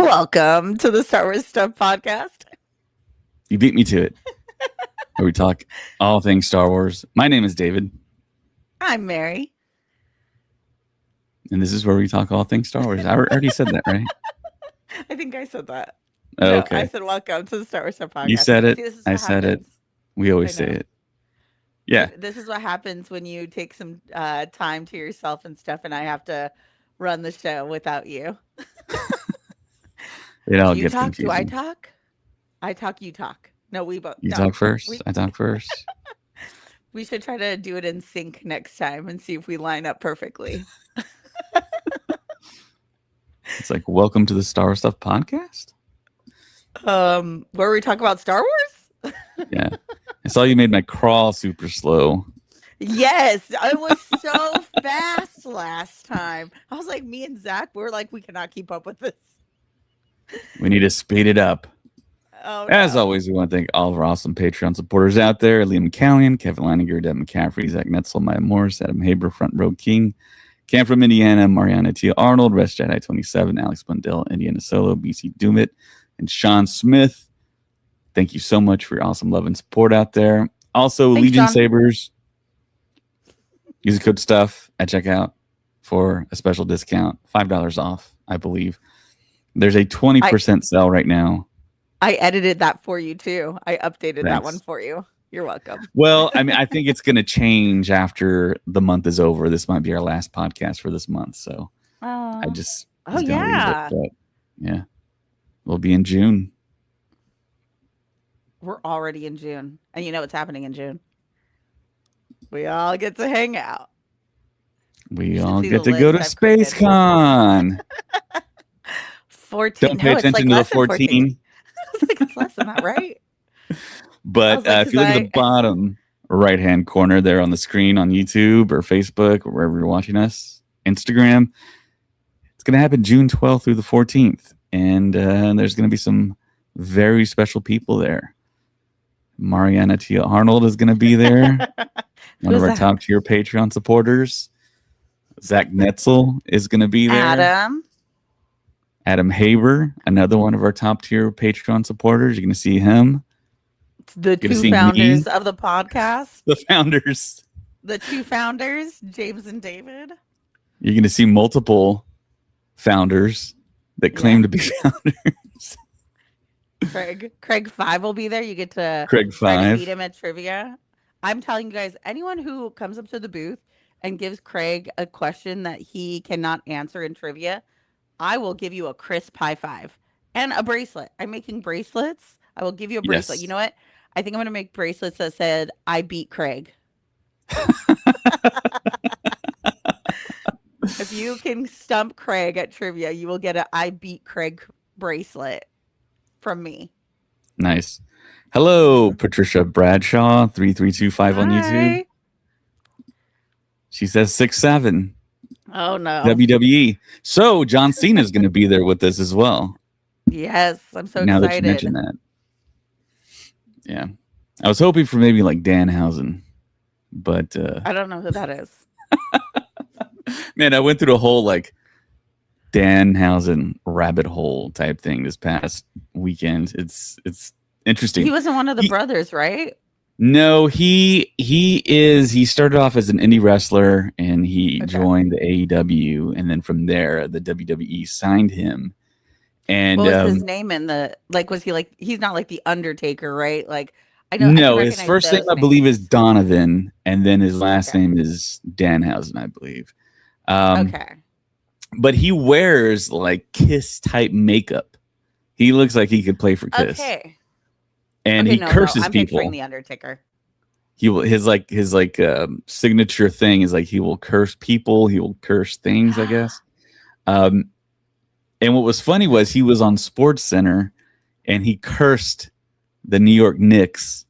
Welcome to the Star Wars Stuff podcast. You beat me to it. Where we talk all things Star Wars. My name is David. I'm Mary. And this is where we talk all things Star Wars. I already said that, right? I think I said that. Oh, No, okay. I said welcome to the Star Wars Stuff podcast. You said it. See, this is I what said happens. it. We always I say know. it. Yeah. This is what happens when you take some time to yourself and stuff, and I have to run the show without you. It all Do you gets talk? confusing. Do I talk? I talk. You talk. No, we both. You no. talk first. We- I talk first. We should try to do it in sync next time and see if we line up perfectly. It's like, welcome to the Star Wars Stuff podcast. Where we talk about Star Wars? Yeah. I saw you made my crawl super slow. Yes, it was so fast last time. I was like, me and Zach, we're like, we cannot keep up with this. We need to speed it up. Oh, As no. always, we want to thank all of our awesome Patreon supporters out there. Liam McCallion, Kevin Leininger, Deb McCaffrey, Zach Netzel, Maya Morris, Adam Haber, Front Row King, Cam from Indiana, Mariana T. Arnold, Rest Jedi 27, Alex Bundell, Indiana Solo, BC Doomit, and Sean Smith. Thank you so much for your awesome love and support out there. Also, Thanks, Legion Sean. Sabers. Use the code STUFF at checkout for a special discount, $5 off, I believe. There's a 20% sale right now. I edited that for you too. I updated that Thanks. one for you. You're welcome. Well, I mean, I think it's going to change after the month is over. This might be our last podcast for this month. So Oh, I just oh was gonna leave yeah. it, but yeah, we'll be in June. We're already in June. And you know what's happening in June? We all get to hang out. We should all see get the to go to list I've created. Space Con. 14. Don't pay No, it's like attention to the less than 14. It's like it's less than that, right? But was like, if you look at the bottom right-hand corner there on the screen on YouTube or Facebook or wherever you're watching us, Instagram, it's going to happen June 12th through the 14th. And there's going to be some very special people there. Mariana T. Arnold is going to be there. One of Who's our that? top tier Patreon supporters. Zach Netzel is going to be there. Adam Haber, another one of our top tier Patreon supporters. You're going to see him. The Gonna two see founders me. of the podcast. The founders. The two founders, James and David. You're going to see multiple founders that claim to be founders. Craig 5 will be there. You get to Craig try to 5. beat him at trivia. I'm telling you guys, anyone who comes up to the booth and gives Craig a question that he cannot answer in trivia, I will give you a crisp high five and a bracelet. I'm making bracelets. I will give you a bracelet. Yes. You know what? I think I'm going to make bracelets that said, I beat Craig. If you can stump Craig at trivia, you will get a I beat Craig bracelet from me. Nice. Hello, Patricia Bradshaw, 3325 on YouTube. Hi. She says 6'7". Oh, no. WWE. So John Cena is going to be there with us as well. Yes, I'm so now excited. that you mention that. Yeah. I was hoping for maybe like Danhausen, but I don't know who that is. man, I went through the whole like Danhausen rabbit hole type thing this past weekend. It's interesting. He wasn't one of the brothers, right? No, he started off as an indie wrestler and he joined the AEW, and then from there the WWE signed him. And what was his name in the was he like he's not like the Undertaker, right? Like I know no, his first name I believe is Donovan, and then his last name is Danhausen, I believe. Okay. But he wears like Kiss type makeup. He looks like he could play for Kiss. Okay. And he curses I'm people. picturing the Undertaker. He will his signature thing is like he will curse people. He will curse things, I guess. And what was funny was he was on Sports Center and he cursed the New York Knicks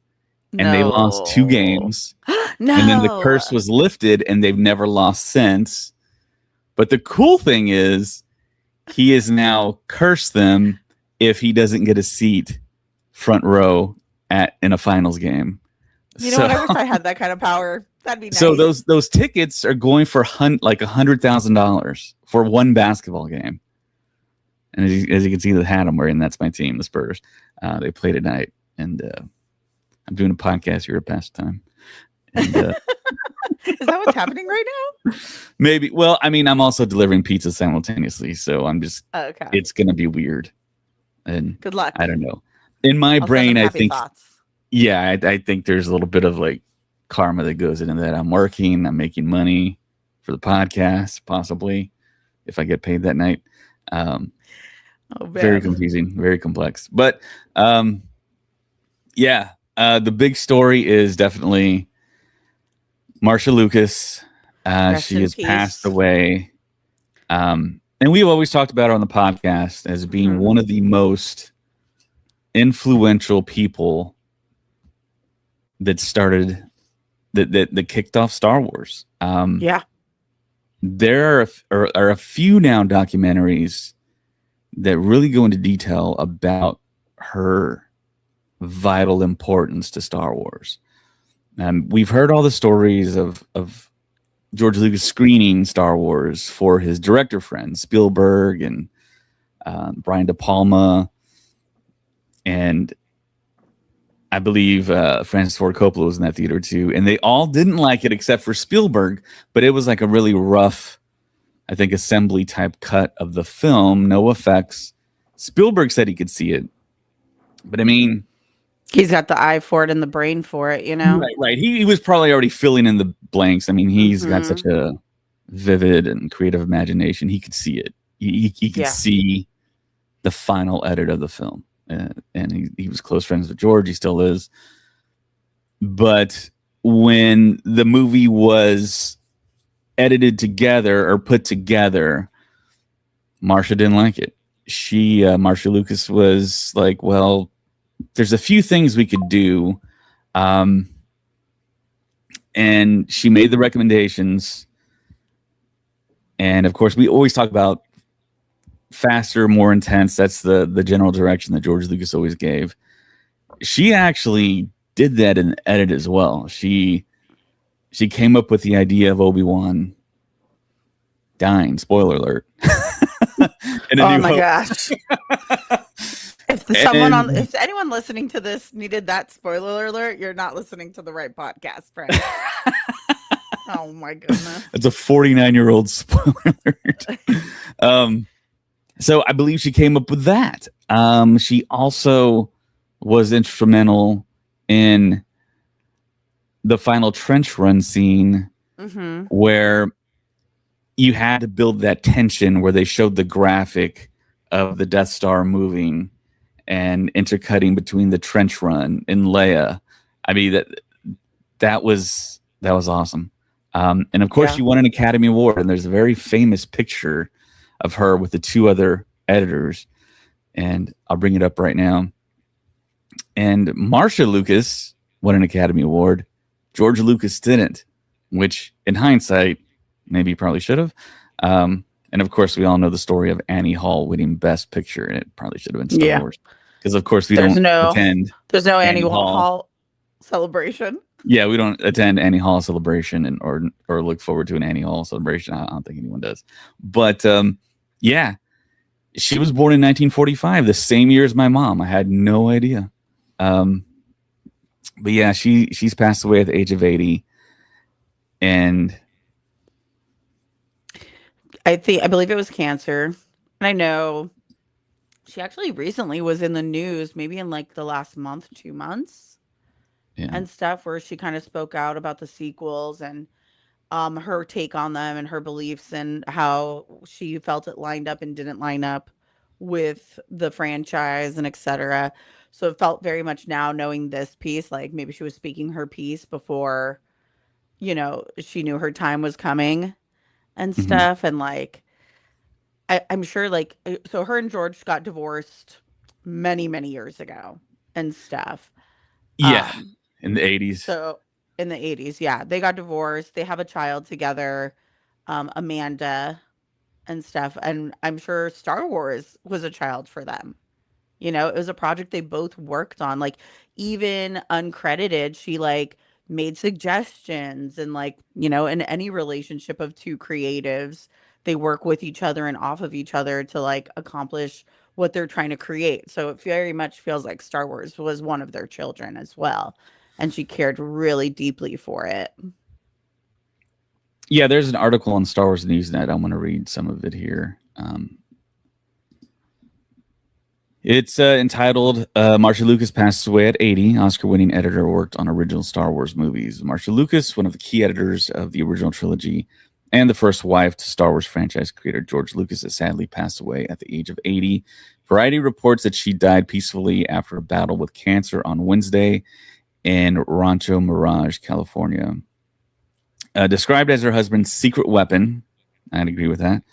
and they lost 2 games. No. And then the curse was lifted and they've never lost since. But the cool thing is he has now cursed them if he doesn't get a seat front row in a finals game. You know what? I wish I had that kind of power. That'd be nice. So those tickets are going for like $100,000 for one basketball game. And as you can see, the hat I'm wearing, that's my team, the Spurs. They play tonight, and I'm doing a podcast here at Pastime. And Is that what's happening right maybe, well, I mean, I'm also delivering pizza simultaneously, so I'm just, now? Oh, okay. it's going to be weird. And Good luck. I don't know. In my I'll send them brain, I happy think, thoughts. yeah, I think there's a little bit of like karma that goes into that. I'm working, I'm making money for the podcast, possibly if I get paid that night. Um, Oh Very man. confusing, very complex. But um, yeah, the big story is definitely Marcia Lucas. Rest She in has passed peace. away. And we've always talked about her on the podcast as being Hmm. one of the most influential people that started that kicked off Star Wars. Yeah. There are a few now documentaries that really go into detail about her vital importance to Star Wars. We've heard all the stories of George Lucas screening Star Wars for his director friends, Spielberg and Brian De Palma, and I believe Francis Ford Coppola was in that theater too. And they all didn't like it except for Spielberg, but it was like a really rough, I think, assembly type cut of the film, no effects. Spielberg said he could see it, but I mean, He's got the eye for it and the brain for it, you know? right. He was probably already filling in the blanks. I mean, he's got such Hmm. a vivid and creative imagination. He could see it. He could Yeah. see the final edit of the film. And he was close friends with George. He still is. But when the movie was edited together or put together, Marcia didn't like it. Marcia Lucas was like, well, there's a few things we could do. Um, and she made the recommendations. And of course, we always talk about faster, more intense. That's the general direction that George Lucas always gave. She actually did that in the edit as well. She came up with the idea of Obi-Wan dying. Spoiler alert. In A Oh New my Hope. gosh. And If anyone listening to this needed that spoiler alert, you're not listening to the right podcast, friend. Oh my goodness. it's a 49-year-old spoiler alert. Um, so I believe she came up with that. She also was instrumental in the final trench run scene Hmm. where you had to build that tension where they showed the graphic of the Death Star moving and intercutting between the trench run and Leia. I mean that was awesome. And of course, Yeah. she won an Academy Award, and there's a very famous picture of her with the two other editors, and I'll bring it up right now. And Marcia Lucas won an Academy Award. George Lucas didn't, which in hindsight, maybe he probably should have. And of course, we all know the story of Annie Hall winning Best Picture, and it probably should have been Star Yeah. Wars. Because of course we There's don't no attend there's no Annie annual Hall. hall celebration. Yeah, we don't attend Annie Hall celebration or look forward to an Annie Hall celebration. I don't think anyone does. But yeah, she was born in 1945, the same year as my mom. I had no idea. But yeah, she's passed away at the age of 80, and I believe it was cancer. And I know she actually recently was in the news, maybe in like the last month, 2 months yeah, and stuff, where she kind of spoke out about the sequels and her take on them and her beliefs and how she felt it lined up and didn't line up with the franchise and etc. So it felt very much now knowing this piece, like maybe she was speaking her piece before, she knew her time was coming and hmm stuff. And like I'm sure so her and George got divorced many, many years ago and stuff. yeah, Um, in the 80s. so in the 80s, yeah, they got divorced. They have a child together, Amanda and stuff. And I'm sure Star Wars was a child for them. It was a project they both worked on. Like even uncredited, she like made suggestions and like, in any relationship of two creatives, they work with each other and off of each other to like accomplish what they're trying to create. So it very much feels like Star Wars was one of their children as well. And she cared really deeply for it. Yeah, there's an article on Star Wars Newsnet. I'm going to read some of it here. It's entitled Marcia Lucas passes away at 80. Oscar-winning editor, worked on original Star Wars movies. Marcia Lucas, one of the key editors of the original trilogy and the first wife to Star Wars franchise creator George Lucas, has sadly passed away at the age of 80. Variety reports that she died peacefully after a battle with cancer on Wednesday in Rancho Mirage, California. Described as her husband's secret weapon, I'd agree with that.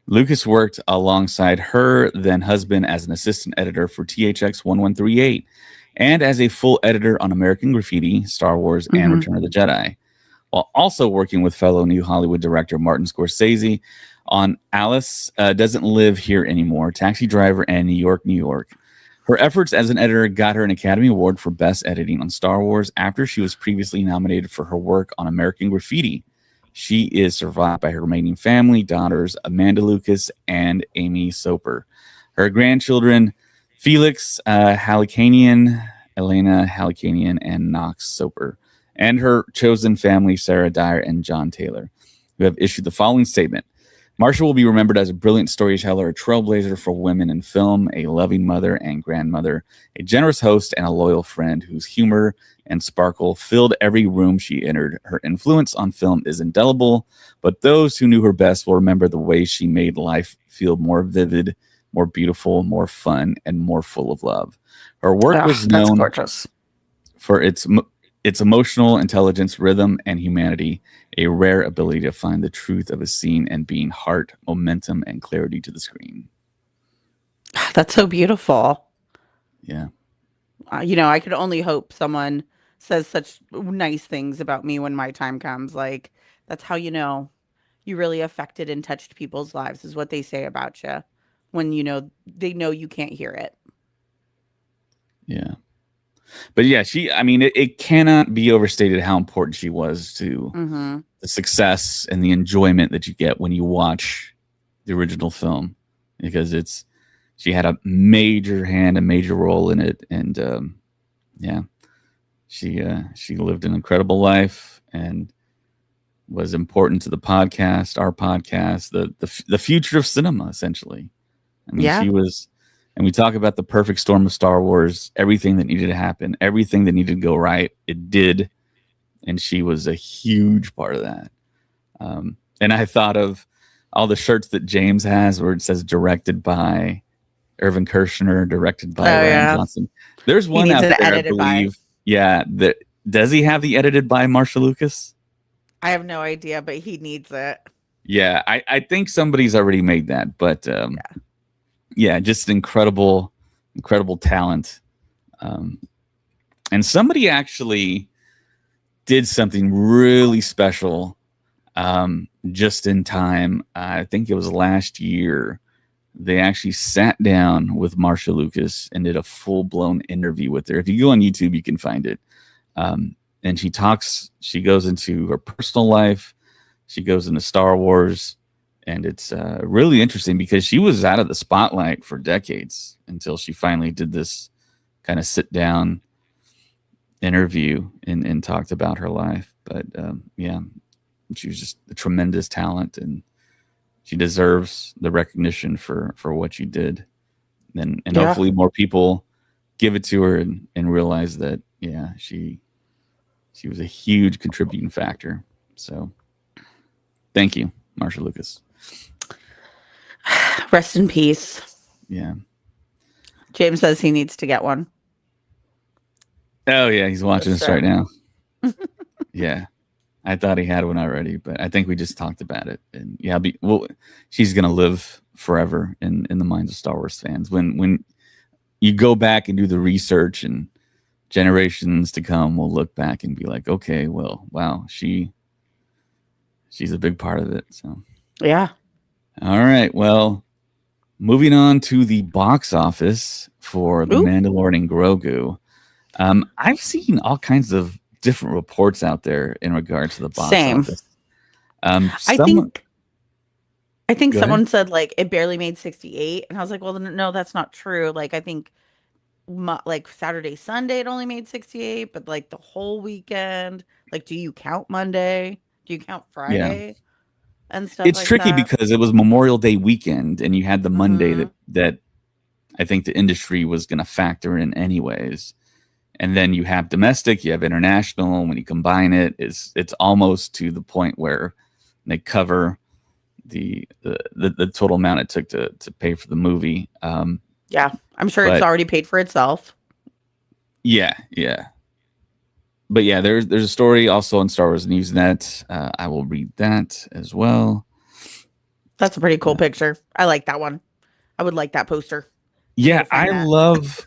Lucas worked alongside her then husband as an assistant editor for THX 1138 and as a full editor on American Graffiti, Star Wars, and Return of the Jedi, while also working with fellow New Hollywood director Martin Scorsese on Alice Doesn't Live Here Anymore, Taxi Driver, and New York, New York. Her efforts as an editor got her an Academy Award for Best Editing on Star Wars after she was previously nominated for her work on American Graffiti. She is survived by her remaining family, daughters Amanda Lucas and Amy Soper. Her grandchildren, Felix Halikanian, Elena Halikanian, and Knox Soper. And her chosen family, Sarah Dyer and John Taylor, who have issued the following statement. Marcia will be remembered as a brilliant storyteller, a trailblazer for women in film, a loving mother and grandmother, a generous host, and a loyal friend whose humor and sparkle filled every room she entered. Her influence on film is indelible, but those who knew her best will remember the way she made life feel more vivid, more beautiful, more fun, and more full of love. Her work was known for its emotional intelligence, rhythm, and humanity, a rare ability to find the truth of a scene and being heart, momentum, and clarity to the screen. That's so beautiful. Yeah. I could only hope someone says such nice things about me when my time comes. Like, that's how you really affected and touched people's lives, is what they say about you when they know you can't hear it. Yeah. But yeah, it cannot be overstated how important she was to the success and the enjoyment that you get when you watch the original film, because she had a major hand, a major role in it. And she lived an incredible life and was important to the podcast, our podcast, the future of cinema, essentially. She was. And we talk about the perfect storm of Star Wars, everything that needed to happen, everything that needed to go right, it did. And she was a huge part of that. And I thought of all the shirts that James has where it says directed by Irvin Kershner, directed by Ryan Johnson. There's one out there, I believe. Yeah. Does he have the edited by Marcia Lucas? I have no idea, but he needs it. Yeah. I think somebody's already made that, but yeah, just incredible talent. And somebody actually did something really special just in time. I think it was last year. They actually sat down with Marcia Lucas and did a full-blown interview with her. If you go on YouTube, you can find it. And she goes into her personal life. She goes into Star Wars. And it's really interesting because she was out of the spotlight for decades until she finally did this kind of sit-down interview and talked about her life. But she was just a tremendous talent, and she deserves the recognition for what she did. And hopefully more people give it to her and realize that, she was a huge contributing factor. So thank you, Marcia Lucas. Rest in peace. Yeah. James says he needs to get one. Oh yeah, he's watching this right now. Yeah. I thought he had one already, but I think we just talked about it. And she's gonna live forever in the minds of Star Wars fans. When you go back and do the research, and generations to come will look back and be like, okay, well, wow, she's a big part of it. So yeah. All right. Well, moving on to the box office for The Mandalorian and Grogu. I've seen all kinds of different reports out there in regards to the box office. I I think Go ahead. someone said like it barely made 68, and I was like, well, no, that's not true. Like I think like Saturday, Sunday, it only made 68, but like the whole weekend, like, do you count Monday? Do you count Yeah. Friday and stuff It's like tricky that? because it was Memorial Day weekend and you had the Monday Mm-hmm. that I think the industry was going to factor in anyways. And then you have domestic, you have international. And when you combine it, it's almost to the point where they cover the total amount it took to pay for the movie. Yeah, I'm sure it's But already paid for itself. yeah, yeah. But yeah, there's a story also on Star Wars Newsnet. I will read that as well. That's a pretty cool Uh, picture. I like that one. I would like that poster. I need yeah, to find that.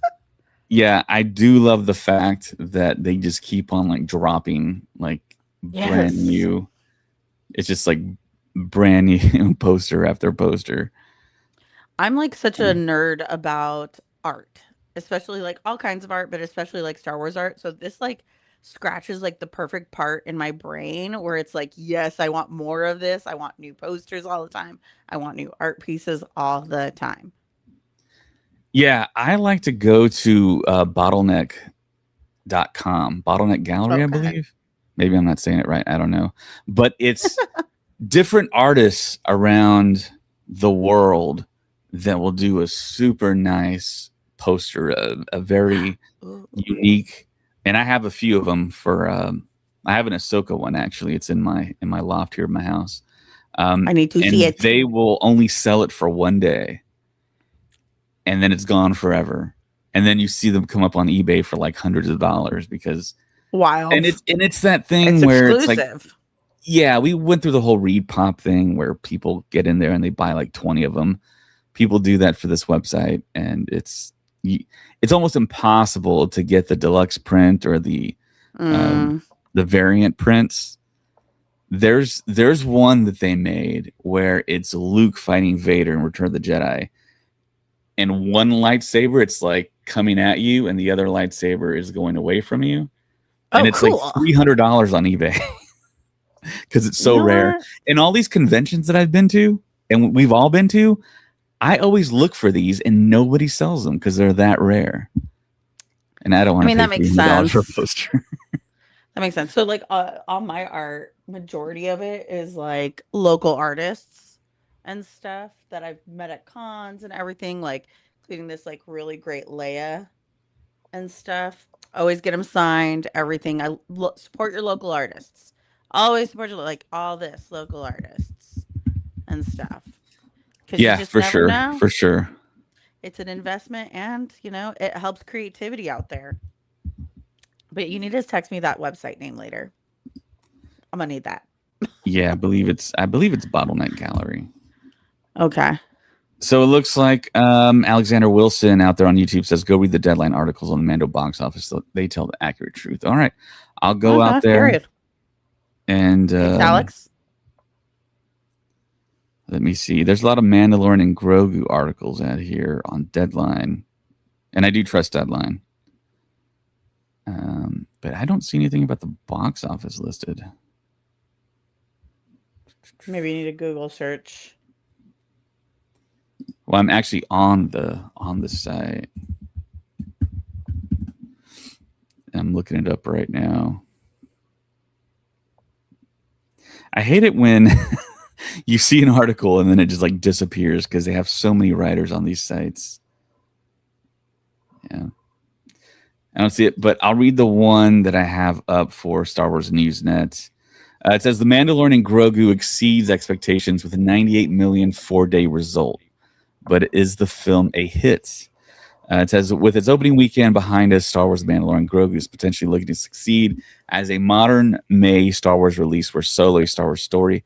yeah, I do love the fact that they just keep on like dropping like brand Yes. new. It's just like brand new poster after poster. I'm like such a Yeah. nerd about art, especially like all kinds of art, but especially like Star Wars art. So this like scratches like the perfect part in my brain where it's like, yes, I want more of this. I want new posters all the time. I want new art pieces all the time. Yeah, I like to go to bottleneck.com, Bottleneck Gallery, I Okay. believe. Maybe I'm not saying it right. I don't know. But it's different artists around the world that will do a super nice poster, a very Ooh, unique. And I have a few of them for. I have an Ahsoka one actually. It's in my loft here in my house, I need to see and it. they will only sell it for one day, and then it's gone forever. And then you see them come up on eBay for like hundreds of dollars because, Wild. and it's that It's thing where it's like, exclusive. yeah, we went through the whole Reed Pop thing where people get in there and they buy like 20 of them. People do that for this website, and it's almost impossible to get the deluxe print or um, Mm. the variant prints. There's one that they made where it's Luke fighting Vader in Return of the Jedi, and one lightsaber it's like coming at you, and the other lightsaber is going away from you, and Oh, it's like cool. $300 on eBay because it's You so know rare. what? And all these conventions that I've been to, and we've all been to, I always look for these, and nobody sells them because they're that rare. And I don't I want to mean, pay that makes $300 for a sense. poster. That makes sense. So, like, on my art, majority of it is like local artists and stuff that I've met at cons and everything, like, including this like really great Leia and stuff. Always get them signed, everything. Support your local artists. Always support your like all this local artists and stuff because you Yeah, just for never sure, know. for sure. It's an investment, and it helps creativity out there. But you need to text me that website name later. I'm gonna need that. Yeah, I believe it's Bottleneck Gallery. Okay. So it looks like Alexander Wilson out there on YouTube says, "Go read the Deadline articles on the Mando box office. So they tell the accurate truth." All right, I'll go Okay. out there Period. and Thanks, Alex. let me see. There's a lot of Mandalorian and Grogu articles out here on Deadline, and I do trust Deadline. But I don't see anything about the box office listed. Maybe you need a Google search. Well, I'm actually on the site. I'm looking it up right now. I hate it when you see an article and then it just like disappears because they have so many writers on these sites. Yeah. I don't see it, but I'll read the one that I have up for Star Wars Newsnet. It says The Mandalorian and Grogu exceeds expectations with a 98 million 4-day result. But is the film a hit? It says, with its opening weekend behind us, Star Wars Mandalorian Grogu is potentially looking to succeed as a modern May Star Wars release where Solo, a Star Wars story,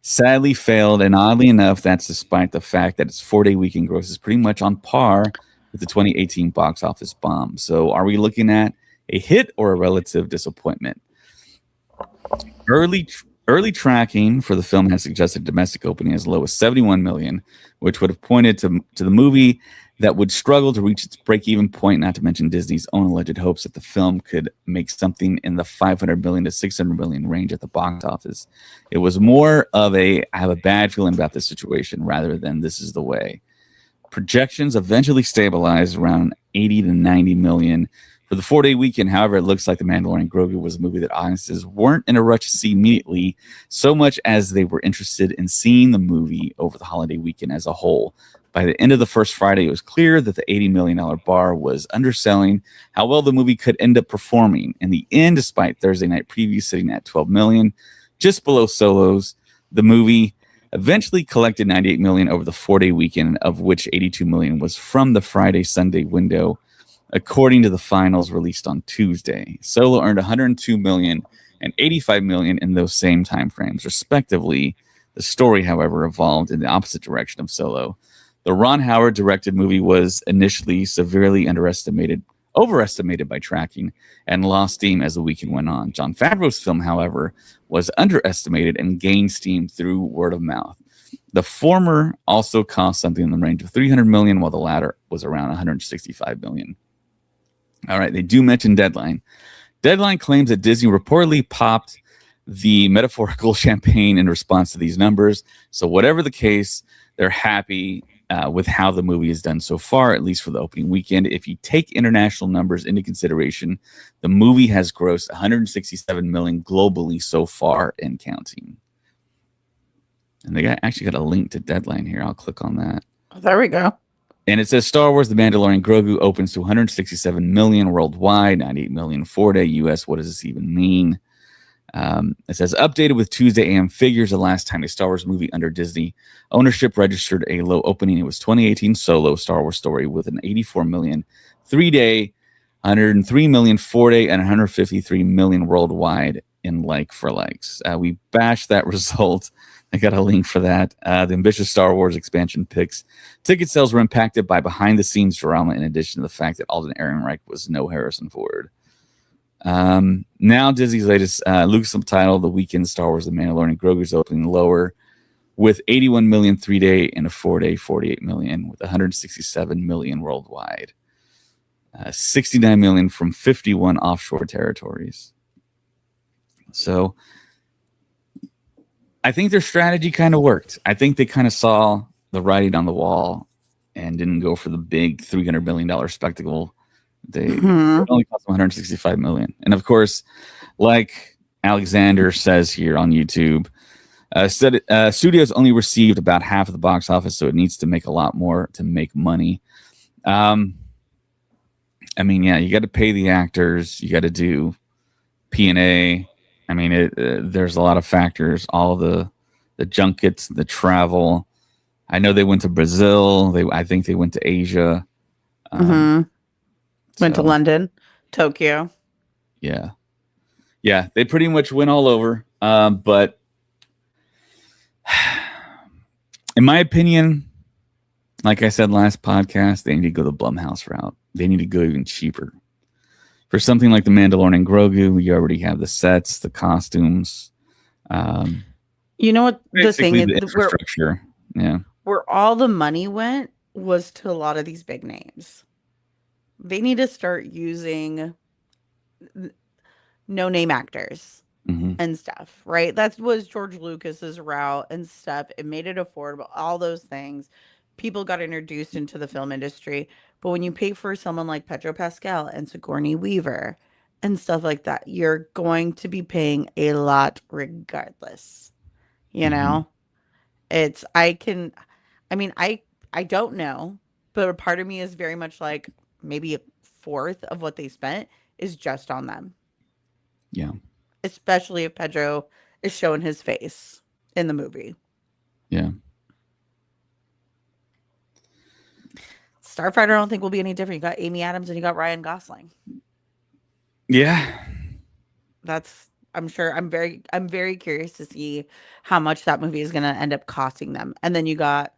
sadly failed. And oddly enough, that's despite the fact that its 4-day weekend gross is pretty much on par with the 2018 box office bomb. So are we looking at a hit or a relative disappointment? Early tracking for the film has suggested domestic opening as low as 71 million, which would have pointed to the movie that would struggle to reach its break-even point, not to mention Disney's own alleged hopes that the film could make something in the 500 million to 600 million range at the box office. It was more of a I have a bad feeling about this situation rather than this is the way. Projections eventually stabilized around 80 to 90 million for the 4-day weekend. However, it looks like The Mandalorian Grogu was a movie that audiences weren't in a rush to see immediately, so much as they were interested in seeing the movie over the holiday weekend as a whole. By the end of the first Friday, it was clear that the $80 million bar was underselling how well the movie could end up performing. In the end, despite Thursday night previews sitting at 12 million, just below Solo's, the movie eventually collected 98 million over the 4-day weekend, of which 82 million was from the Friday Sunday window, according to the finals released on Tuesday. Solo earned 102 million and 85 million in those same time frames, respectively. The story, however, evolved in the opposite direction of Solo. The Ron Howard directed movie was initially severely overestimated by tracking, and lost steam as the weekend went on. Jon Favreau's film, however, was underestimated and gained steam through word of mouth. The former also cost something in the range of 300 million, while the latter was around 165 million. All right, they do mention Deadline. Deadline claims that Disney reportedly popped the metaphorical champagne in response to these numbers. So whatever the case, they're happy with how the movie has done so far, at least for the opening weekend. If you take international numbers into consideration, the movie has grossed 167 million globally so far and counting. And they actually got a link to Deadline here. I'll click on that. There we go. And it says Star Wars The Mandalorian Grogu opens to 167 million worldwide, 98 million 4-day US. What does this even mean? It says updated with Tuesday AM figures. The last time a Star Wars movie under Disney ownership registered a low opening, it was 2018 Solo Star Wars Story with an 84 million 3-day, 103 million 4-day, and 153 million worldwide in like for likes. We bashed that result. I got a link for that. The ambitious Star Wars expansion picks. Ticket sales were impacted by behind the scenes drama, in addition to the fact that Alden Ehrenreich was no Harrison Ford. Now Disney's latest Lucasfilm title, The Weekend Star Wars The Mandalorian Grogu, is opening lower with 81 million 3-day and a 4-day 48 million, with 167 million worldwide. 69 million from 51 offshore territories. So I think their strategy kind of worked. I think they kind of saw the writing on the wall and didn't go for the big $300 million spectacle. They it only cost 165 million. And of course, like Alexander says here on YouTube, studios only received about half of the box office, so it needs to make a lot more to make money. I mean, yeah, you got to pay the actors, you got to do P&A. I mean, there's a lot of factors. All the junkets, the travel. I know they went to Brazil. I think they went to Asia. Went to London, Tokyo. Yeah. They pretty much went all over. But in my opinion, like I said last podcast, they need to go the Blumhouse route. They need to go even cheaper. For something like The Mandalorian Grogu, you already have the sets, the costumes. You know what the thing is? The infrastructure. Where all the money went was to a lot of these big names. They need to start using no-name actors and stuff, right? That was George Lucas's route and stuff. It made it affordable, all those things. People got introduced into the film industry. But when you pay for someone like Pedro Pascal and Sigourney Weaver and stuff like that, you're going to be paying a lot regardless. You know? It's I mean, I don't know, but a part of me is very much like maybe a fourth of what they spent is just on them. Yeah. Especially if Pedro is showing his face in the movie. Yeah. Starfighter, I don't think will be any different. You got Amy Adams and you got Ryan Gosling. Yeah. I'm sure I'm very curious to see how much that movie is going to end up costing them. And then you got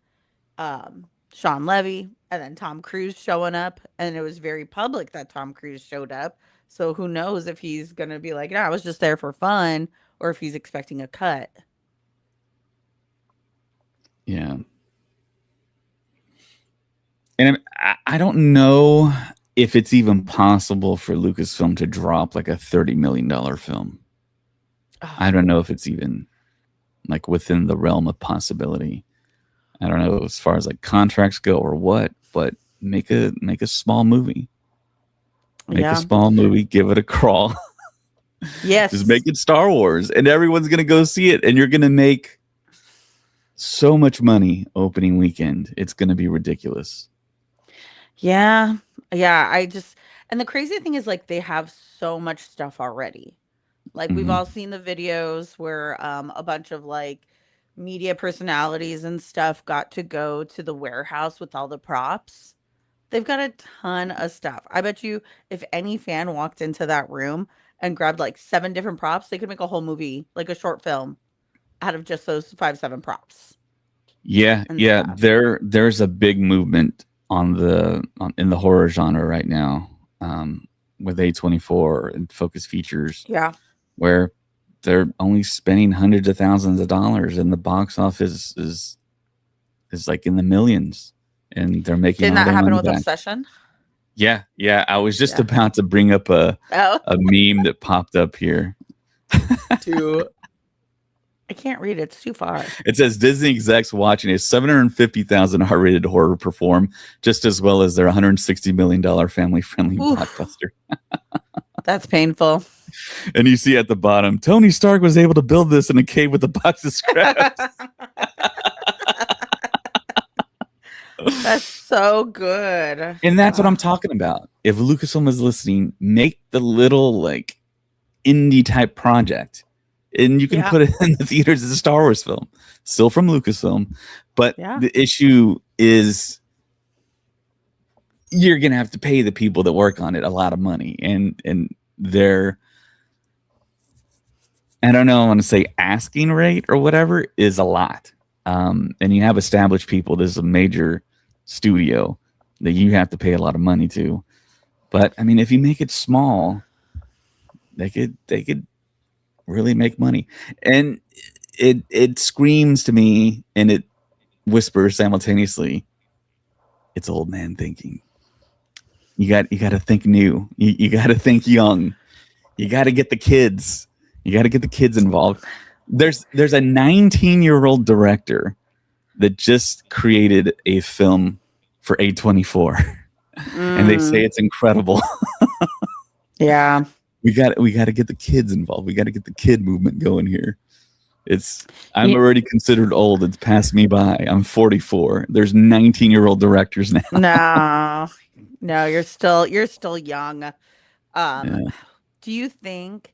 Sean Levy and then Tom Cruise showing up, and it was very public that Tom Cruise showed up. So who knows if he's going to be like, "No, I was just there for fun," or if he's expecting a cut. Yeah. And I don't know if it's even possible for Lucasfilm to drop like a $30 million film. I Oh, don't know if it's even like within the realm of possibility. I don't know as far as like contracts go or what, but make a small movie. Make a yeah. small movie, give it a crawl. Just make Yes. it Star Wars and everyone's going to go see it and you're going to make so much money opening weekend. It's going to be ridiculous. Yeah. Yeah. And the crazy thing is, like, they have so much stuff already. Like, we've Hmm. all seen the videos where a bunch of like media personalities and stuff got to go to the warehouse with all the props. They've got a ton of stuff. I bet you if any fan walked into that room and grabbed like 7 different props, they could make a whole movie, like a short film out of just those 5, 7 props Yeah, and yeah. stuff. There's a big movement in the horror genre right now, with A24 and Focus Features, Yeah. where they're only spending hundreds of thousands of dollars, and the box office is like in the millions, and they're making Didn't all that their happen money with back. Obsession? Yeah, yeah. I was just Yeah. about to bring up Oh, a meme that popped up here. to I can't read it. It's too far. It says Disney execs watching a 750,000 R-rated horror perform just as well as their $160 million family-friendly Oof. blockbuster. That's painful. And you see at the bottom, Tony Stark was able to build this in a cave with a box of scraps. That's so good. And that's what I'm Ugh. talking about. If Lucasfilm is listening, make the little like indie type project, and you can Yeah. put it in the theaters as a Star Wars film, still from Lucasfilm. But Yeah. the issue is you're gonna have to pay the people that work on it a lot of money, and they're, I don't know, I want to say asking rate or whatever is a lot. And you have established people. This is a major studio that you have to pay a lot of money to. But I mean, if you make it small, they could really make money. And it screams to me and it whispers simultaneously, it's old man thinking. You got to think new. You got to think young. You got to get the kids. You got to get the kids involved. There's a 19-year-old director that just created a film for A24 and they say Mm, it's incredible. yeah. We got to get the kids involved. We got to get the kid movement going here. It's I'm You, already considered old. It's passed me by. I'm 44. There's 19-year-old directors now. no. No, you're still young. Um, Yeah. do you think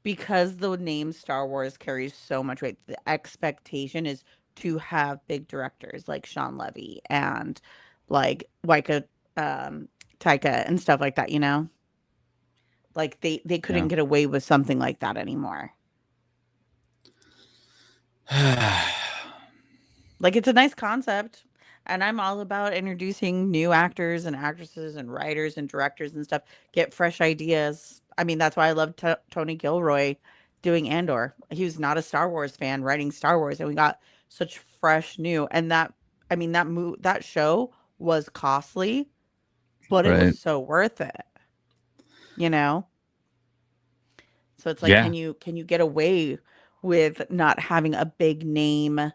because the name Star Wars carries so much weight, the expectation is to have big directors like Sean Levy and like Waika Taika and stuff like that, you know? Like they couldn't Yeah. get away with something like that anymore. Like, it's a nice concept, and I'm all about introducing new actors and actresses and writers and directors and stuff, get fresh ideas. I mean, that's why I love Tony Gilroy doing Andor. He was not a Star Wars fan writing Star Wars, and we got such fresh new and that I mean, that show was costly, but it was Right. so worth it, you know? So it's like, Yeah. can you get away with not having a big name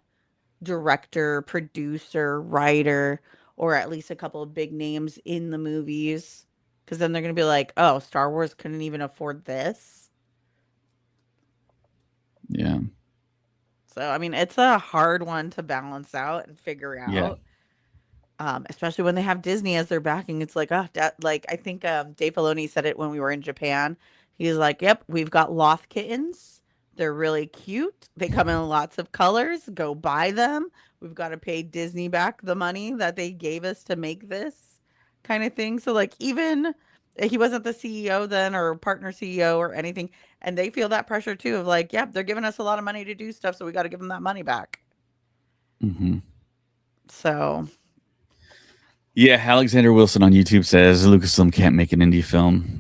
director, producer, writer, or at least a couple of big names in the movies? Because then they're going to be like, oh, Star Wars couldn't even afford this. Yeah. So, I mean, it's a hard one to balance out and figure Yeah. out. Especially when they have Disney as their backing. It's like, oh, like I think Dave Filoni said it when we were in Japan. He's like, "Yep, we've got loth kittens. They're really cute. They come in lots of colors. Go buy them. We've got to pay Disney back the money that they gave us to make this kind of thing." So, like, even he wasn't the CEO then or partner CEO or anything, and they feel that pressure too of like, "Yep, they're giving us a lot of money to do stuff, so we got to give them that money back." Hmm. So, Yeah, Alexander Wilson on YouTube says Lucasfilm can't make an indie film.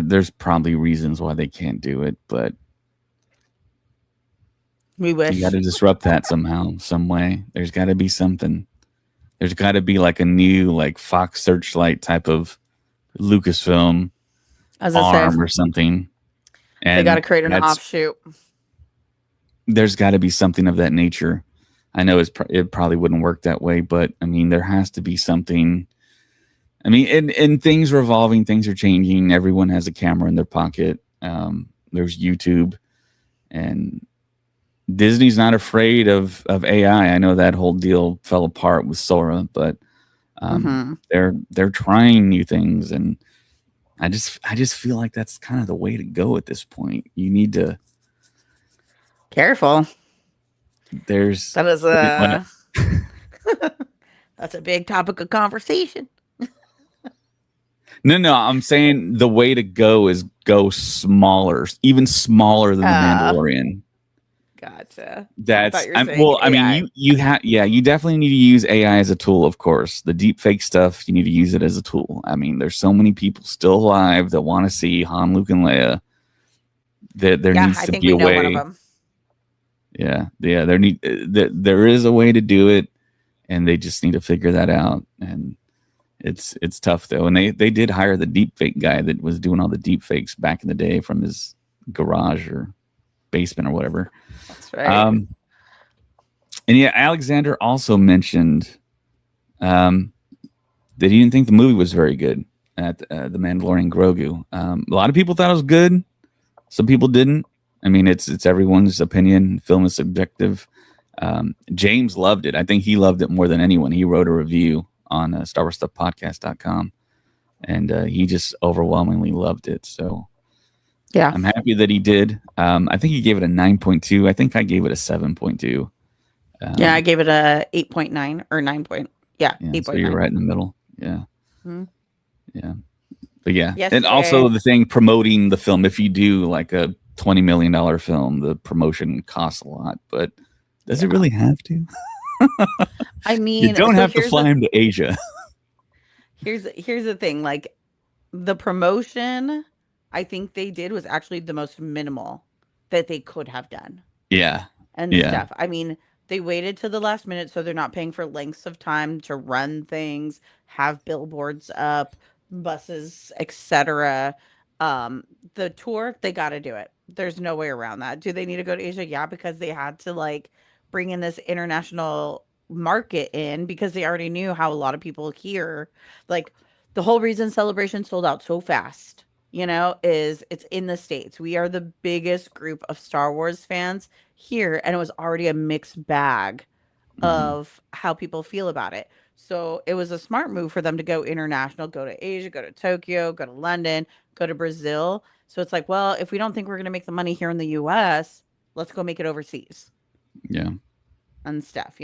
There's probably reasons why they can't do it, but we you got wish. to disrupt that somehow, some way. There's got to be something. There's got to be like a new like Fox Searchlight type of Lucasfilm As I say, arm or something, they got to and create an that's offshoot. there's got to be something of that nature. I know it probably wouldn't work that way, but I mean, there has to be something. I mean, and things are evolving, things are changing. Everyone has a camera in their pocket. There's YouTube, and Disney's not afraid of AI. I know that whole deal fell apart with Sora, but Mm-hmm. they're trying new things, and I just feel like that's kind of the way to go at this point. You need to. Careful. There's That is what? a that's a big topic of conversation. No. I'm saying the way to go is go smaller, even smaller than the Uh, Mandalorian. Gotcha. I thought That's you were I'm saying well. I mean, AI. you have yeah. You definitely need to use AI as a tool. Of course, the deep fake stuff you need to use it as a tool. I mean, there's so many people still alive that want to see Han, Luke, and Leia. That there Yeah, needs I to think be we a know one of way. them. Yeah. There is a way to do it, and they just need to figure that out. And it's tough though. And they did hire the deep fake guy that was doing all the deep fakes back in the day from his garage or basement or whatever. That's right. Um, and yeah, Alexander also mentioned um, that he didn't think the movie was very good at the Mandalorian Grogu. A lot of people thought it was good. Some people didn't. I mean, it's everyone's opinion. Film is subjective. James loved it. I think he loved it more than anyone. He wrote a review on StarWarsStuffPodcast.com, and he just overwhelmingly loved it. So Yeah. I'm happy that he did. I think he gave it a 9.2. I think I gave it a 7.2. Yeah, I gave it a 8.9 or 9 point. Yeah, Yeah, so you're 8.9. right in the middle. Yeah, Mhm. yeah. But yeah, and Yesterday. also the thing promoting the film. If you do like a $20 million film, the promotion costs a lot. But does it Yeah. really have to? I You mean, don't so have to fly him to Asia. here's the thing, like the promotion I think they did was actually the most minimal that they could have done. Yeah, And yeah, stuff. I mean, they waited to the last minute so they're not paying for lengths of time to run things, have billboards up, buses, etc. The tour, they got to do it. There's no way around that. Do they need to go to Asia? Yeah, because they had to like bring in this international market in because they already knew how a lot of people here like the whole reason Celebration sold out so fast, is it's in the States. We are the biggest group of Star Wars fans here, and it was already a mixed bag hmm of how people feel about it. So it was a smart move for them to go international, go to Asia, go to Tokyo, go to London, go to Brazil. So it's like, well, if we don't think we're going to make the money here in the US, let's go make it overseas yeah. and stuff.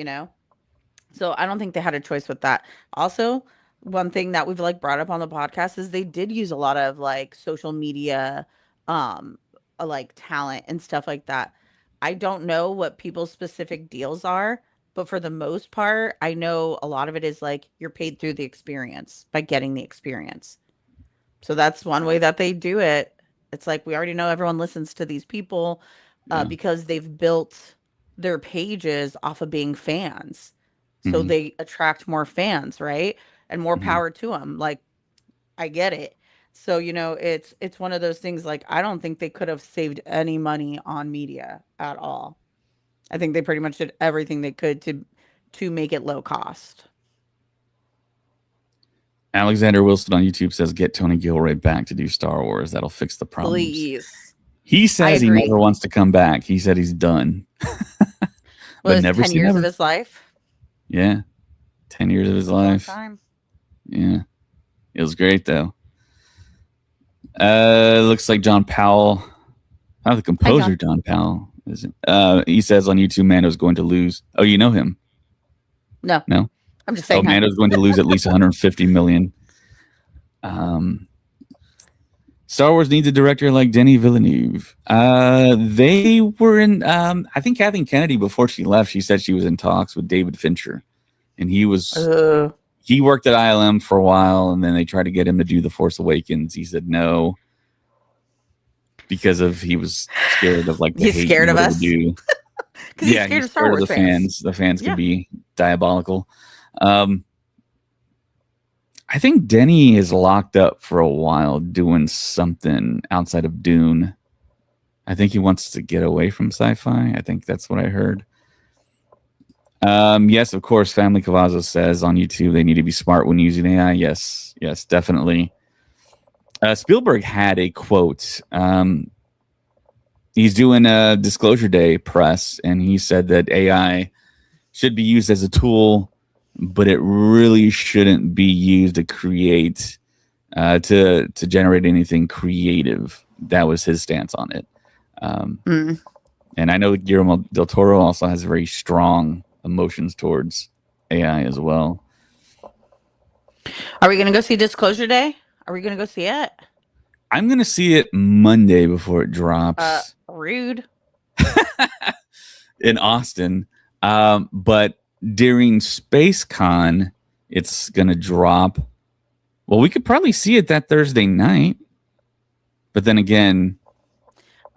So I don't think they had a choice with that. Also, one thing that we've like brought up on the podcast is they did use a lot of like social media um like talent and stuff like that. I don't know what people's specific deals are, but for the most part, I know a lot of it is like you're paid through the experience by getting the experience. So that's one way that they do it. It's like we already know everyone listens to these people Yeah. because they've built their pages off of being fans. So hmm they attract more fans, right? And more hmm power to them. Like I get it. So, it's one of those things like I don't think they could have saved any money on media at all. I think they pretty much did everything they could to make it low cost. Alexander Wilson on YouTube says, "Get Tony Gilroy back to do Star Wars. That'll fix the problems." Please. He I says he never agree. wants to come back. He said he's done, but Was never 10 say years of never. his life? Yeah, 10 years of his It's a long life. time. Yeah, it was great though. Looks like John Powell, not the Hi, John. composer John Powell, is it? He says on YouTube, Mando's going to lose. Oh, you know him? No, No. I'm just Oh, saying hi. Mando's going to lose at least 150 million. Star Wars needs a director like Denis Villeneuve. They were in. I think Kathleen Kennedy, before she left, she said she was in talks with David Fincher, and Uh, he worked at ILM for a while, and then they tried to get him to do The Force Awakens. He said no because he was scared of like the he's hate and scared of what it would us do. because he's Yeah, scared he's of Star scared of Wars the fans. fans. The fans could Yeah. be diabolical. Um, I think Denny is locked up for a while doing something outside of Dune. I think he wants to get away from sci-fi. I think that's what I heard. Yes, of course. Family Cavazzo says on YouTube they need to be smart when using AI. Yes, yes, definitely. Spielberg had a quote. He's doing a Disclosure Day press, and he said that AI should be used as a tool, but it really shouldn't be used to create, to generate anything creative. That was his stance on it. Mm. And I know Guillermo del Toro also has very strong emotions towards AI as well. Are we going to go see Disclosure Day? Are we going to go see it? I'm gonna see it Monday before it drops Rude. in Austin. But during SpaceCon, it's gonna drop. Well, we could probably see it that Thursday night. But then again,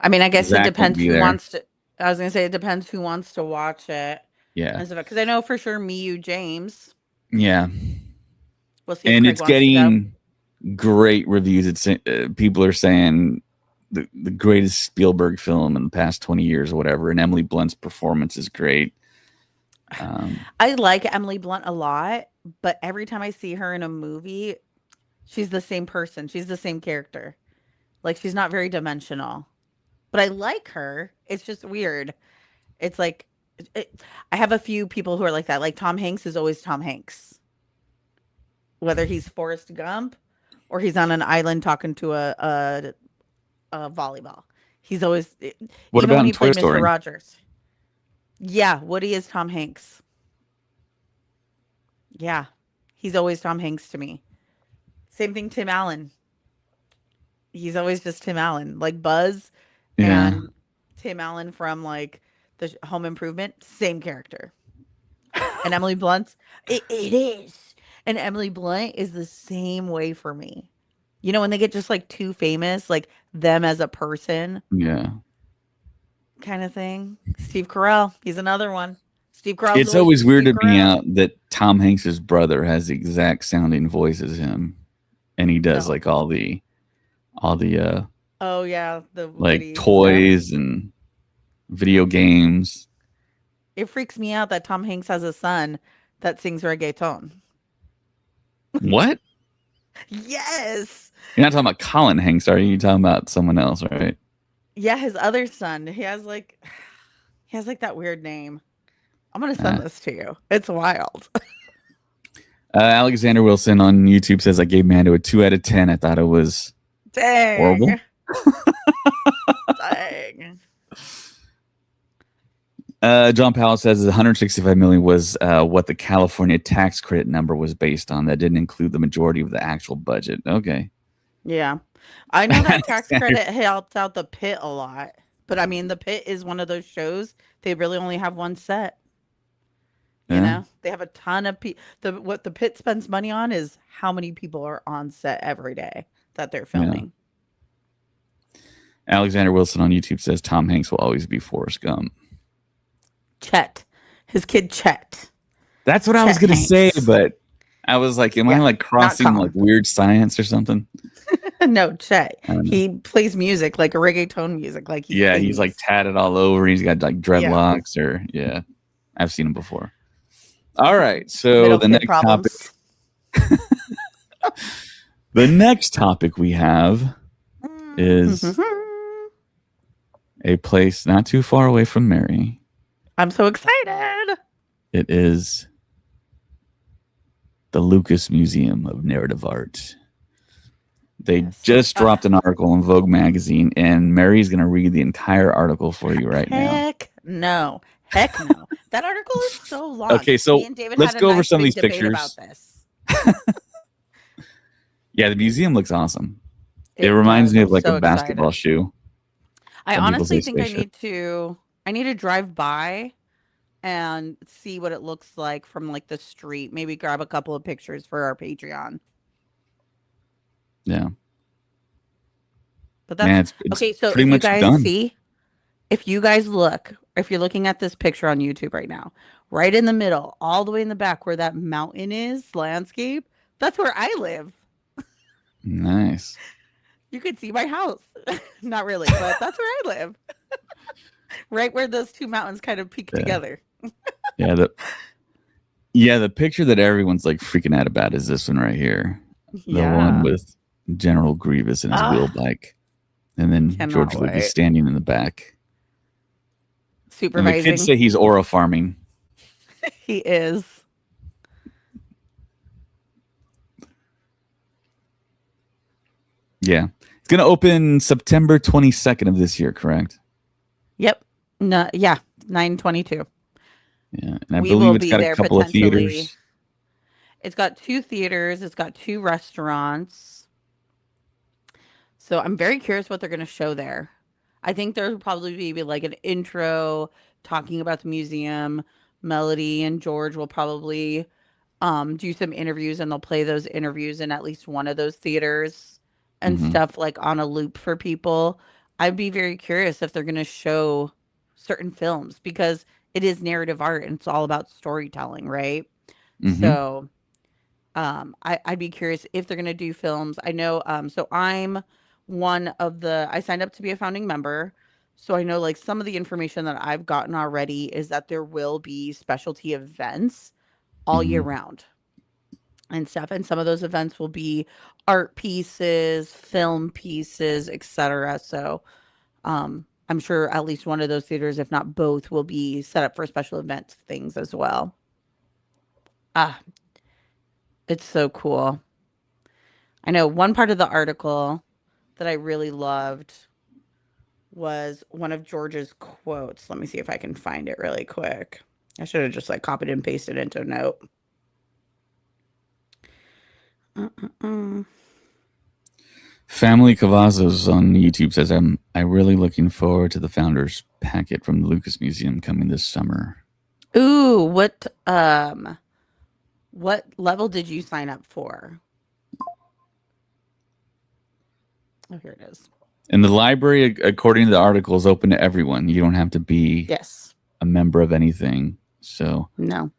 I mean, I guess it Zach won't depends be who there. wants to. I was going to say it depends who wants to watch it Yeah, and stuff. Because I know for sure me, you, James. yeah, We'll see if and Craig it's wants to go. getting great reviews. It's people are saying the greatest Spielberg film in the past 20 years or whatever. And Emily Blunt's performance is great. I like Emily Blunt a lot, but every time I see her in a movie, she's the same person. She's the same character. Like she's not very dimensional. But I like her. It's just weird. It's like I have a few people who are like that. Like Tom Hanks is always Tom Hanks, whether he's Forrest Gump or he's on an island talking to a volleyball. He's always What even about when in he Toy played Mr. Story? Rogers. Yeah, Woody is Tom Hanks. Yeah, he's always Tom Hanks to me. Same thing, Tim Allen. He's always just Tim Allen, like Buzz Yeah, and Tim Allen from like the Home Improvement, same character. And Emily Blunt's it is. And Emily Blunt is the same way for me. You know, when they get just like too famous, like them as a person yeah. kind of thing. Steve Carell, he's another one. Steve Carell's It's always always just Steve weirded me Carell. out that Tom Hanks's brother has the exact sounding voice as him, and he does No. like all the Oh yeah, the like witty stuff. toys and video games. It freaks me out that Tom Hanks has a son that sings reggaeton. What? Yes. You're not talking about Colin Hanks, are you? You're talking about someone else, right? Yeah, his other son. He has like that weird name. I'm gonna Uh, send this to you. It's wild. Alexander Wilson on YouTube says I gave Mando a 2 out of 10. I thought it was horrible. Dang. Dang. John Powell says 165 million was what the California tax credit number was based on. That didn't include the majority of the actual budget. Okay. Yeah. I know that tax Alexander, credit helped out the pit a lot. But I mean the pit is one of those shows they really only have one set. You yeah, know? They have a ton of people. What the pit spends money on is how many people are on set every day that they're yeah. filming. Alexander Wilson on YouTube says Tom Hanks will always be Forrest Gump. Chet. His kid Chet. That's what I was Chet gonna say, Hanks. but I was like, am I Yeah. like Not crossing like Colin. weird science or something? No, Chet. I don't know. He plays music like a reggaeton music, like he Yeah, he's like sings. tatted all over. He's got like Yeah. dreadlocks, or yeah, I've seen him before. All right, so Middle the kid next topic, problems. the next topic we have is Mhm. a place not too far away from Mary. I'm so excited. It is the Lucas Museum of Narrative Art. They Yes. just dropped an article in Vogue magazine, and Mary's going to read the entire article for you right now. Heck no. Heck no. That article is so long. Okay, Me so and David let's had a go over nice some of big these debate about pictures. this. Yeah, the museum looks awesome. It It reminds does. me I'm of like a so basketball excited. shoe. I Some people say honestly think spaceship. I need to drive by and see what it looks like from like the street. Maybe grab a couple of pictures for our Patreon. Yeah, But man, that's it's okay. So pretty if you much guys done. see, If you guys look, if you're looking at this picture on YouTube right now, right in the middle, all the way in the back where that mountain is, landscape, that's where I live. Nice. You could see my house. Not really, but that's where I live. Right where those two mountains kind of peak Yeah. together. Yeah. The picture that everyone's like freaking out about is this one right here. The one Yeah. with General Grievous and his wheel Ah, bike. And then cannot George Lucas wait. standing in the back. And the kids Supervising. say he's aura farming. He is. Yeah. It's going to open September 22nd of this year, correct? Yep. No, yeah. 9/22. Yeah. And I We believe will it's be got a there couple of potentially. theaters. It's got 2 theaters, it's got 2 restaurants. So I'm very curious what they're gonna show there. I think there'll probably be like an intro talking about the museum. Melody and George will probably do some interviews and they'll play those interviews in at least one of those theaters and Hmm. stuff like on a loop for people. I'd be very curious if they're gonna show certain films because it is narrative art and it's all about storytelling, right? Hmm. So I'd be curious if they're gonna do films. I know, so I'm one of the I signed up to be a founding member. So I know like some of the information that I've gotten already is that there will be specialty events all year Hmm. round and stuff. And some of those events will be art pieces, film pieces, etc. So I'm sure at least one of those theaters, if not both, will be set up for special events things as well. Ah, it's so cool. I know one part of the article that I really loved was one of George's quotes. Let me see if I can find it really quick. I should have just like copied and pasted into a note. Uh-uh-uh. Family Cavazos on YouTube says, I really looking forward to the founders packet from the Lucas Museum coming this summer. Ooh, what level did you sign up for? Oh, here it is. And the library, according to the article, is open to everyone. You don't have to be Yes. a member of anything. So No.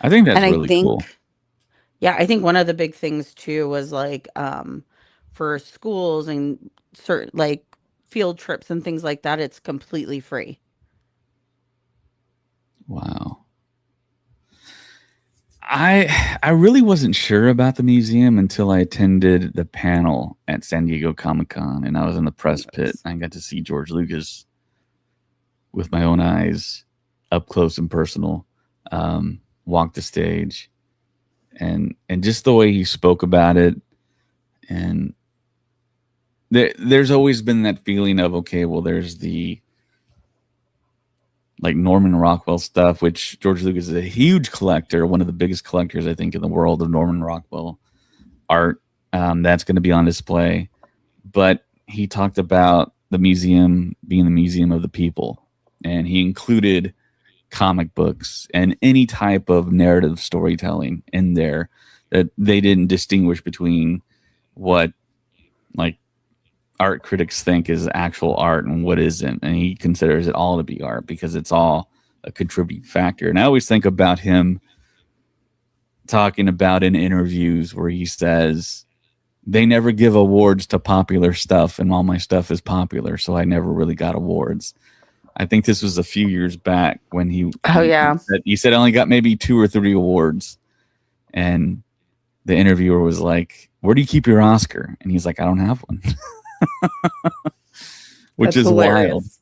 I think And that's I really think cool. yeah, I think one of the big things too was like for schools and certain like field trips and things like that, it's completely free. Wow. I really wasn't sure about the museum until I attended the panel at San Diego Comic Con, and I was in the press pit. Yes. I got to see George Lucas with my own eyes, up close and personal. Walk the stage, and just the way he spoke about it, and there's always been that feeling of, okay, well, there's the like Norman Rockwell stuff, which George Lucas is a huge collector, one of the biggest collectors I think in the world of Norman Rockwell art. That's going to be on display. But he talked about the museum being the museum of the people, and he included comic books and any type of narrative storytelling in there, that they didn't distinguish between what like art critics think is actual art and what isn't, and he considers it all to be art because it's all a contributing factor. And I always think about him talking about in interviews where he says they never give awards to popular stuff, and all my stuff is popular, so I never really got awards. I think this was a few years back when Oh yeah. he said I only got maybe 2 or 3 awards, and the interviewer was like, "Where do you keep your Oscar?" And he's like, "I don't have one," which That's is wild. hilarious.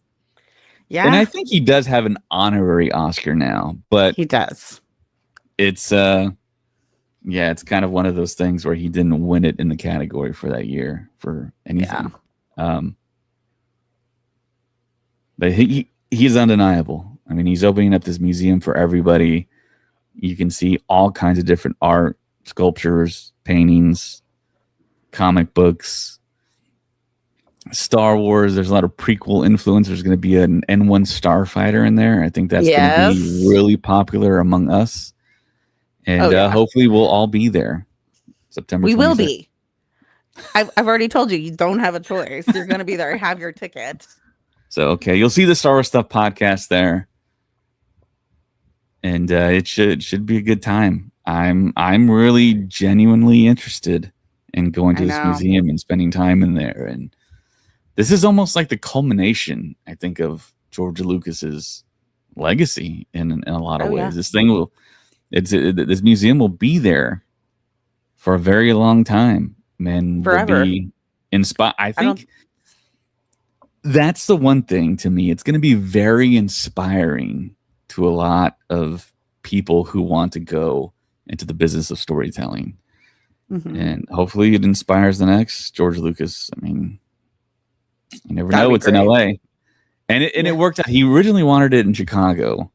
And I Yeah, think he does have an honorary Oscar now, but he does. it's yeah, it's kind of one of those things where he didn't win it in the category for that year for Yeah. anything. Um, but he's undeniable. I mean, he's opening up this museum for everybody. You can see all kinds of different art, sculptures, paintings, comic books, Star Wars. There's a lot of prequel influence. There's going to be an N1 starfighter in there. I think that's going to be Yes. really popular among us, Oh and yeah. hopefully we'll all be there September We will 22nd. be. I've already told you you don't have a choice. You're gonna be there. Have your ticket. So okay, you'll see the Star Wars Stuff podcast there, and it should be a good time. I'm really genuinely interested in going I to this know. museum and spending time in there. And this is almost like the culmination, I think, of George Lucas's legacy in a lot of Oh yeah, ways. This museum will be there for a very long time, and will forever. be inspired. I I don't. think that's the one thing to me. It's going to be very inspiring to a lot of people who want to go into the business of storytelling. Mhm. And hopefully it inspires the next George Lucas. I mean, you never That would know. be It's in great. LA. And it Yeah, worked out. He originally wanted it in Chicago,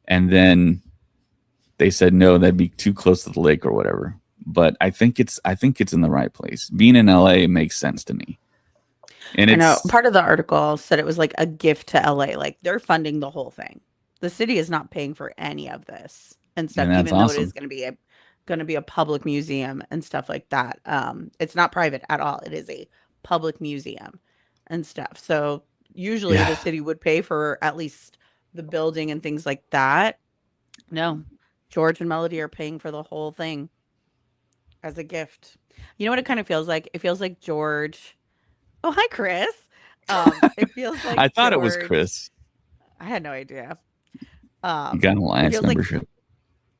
and then they said no, that'd be too close to the lake or whatever. But I think it's in the right place. Being in LA makes sense to me. And I know. it's Part of the article said it was like a gift to LA. Like they're funding the whole thing. The city is not paying for any of this and stuff, and that's even though it is awesome. going to be a public museum and stuff like that. It's not private at all. It is a public museum and stuff. So usually Yeah. the city would pay for at least the building and things like that. No, George and Melody are paying for the whole thing as a gift. You know what it kind of feels like? It feels like George. Oh, hi, Chris. It feels I like thought it was George. Chris. I had no idea. You got an It alliance feels like membership.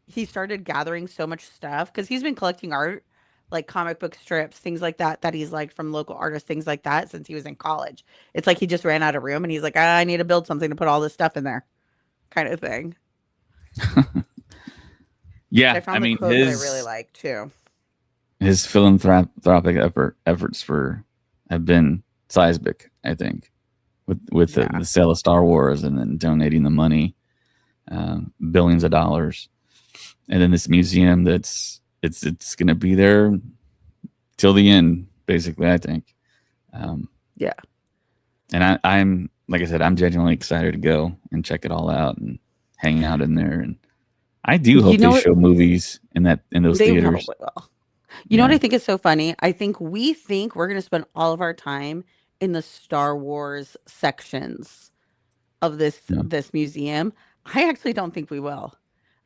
he started gathering so much stuff because he's been collecting art, like comic book strips, things like that, that he's liked from local artists, things like that, since he was in college. It's like he just ran out of room and he's like, I need to build something to put all this stuff in there, kind of thing. Yeah, I I found the mean quote that I really like too. his philanthropic efforts for have been seismic. I think with Yeah. the sale of Star Wars and then donating the money, billions of dollars, and then this museum it's going to be there till the end, basically. I think, um, Yeah. and I'm like I said, I'm genuinely excited to go and check it all out and hang out in there. And I do You hope they know what? show movies in those They theaters. probably will. You know what Yeah, I think is so funny? I think we think we're going to spend all of our time in the Star Wars sections of yeah, this museum. I actually don't think we will.